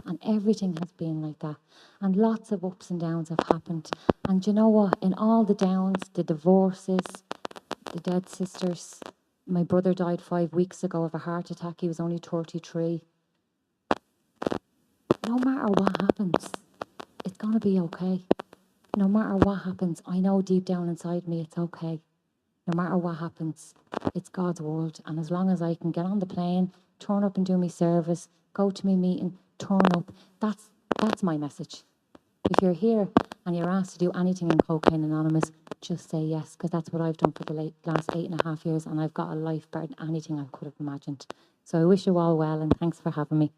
And everything has been like that. And lots of ups and downs have happened. And you know what? In all the downs, the divorces, the dead sisters, my brother died 5 weeks ago of a heart attack. He was only 33. No matter what happens, it's going to be okay. No matter what happens, I know deep down inside me it's okay. No matter what happens, it's God's world. And as long as I can get on the plane, turn up and do my service, go to my meeting, turn up, that's my message. If you're here and you're asked to do anything in Cocaine Anonymous, just say yes, because that's what I've done for the last 8.5 years, and I've got a life better than anything I could have imagined. So I wish you all well, and thanks for having me.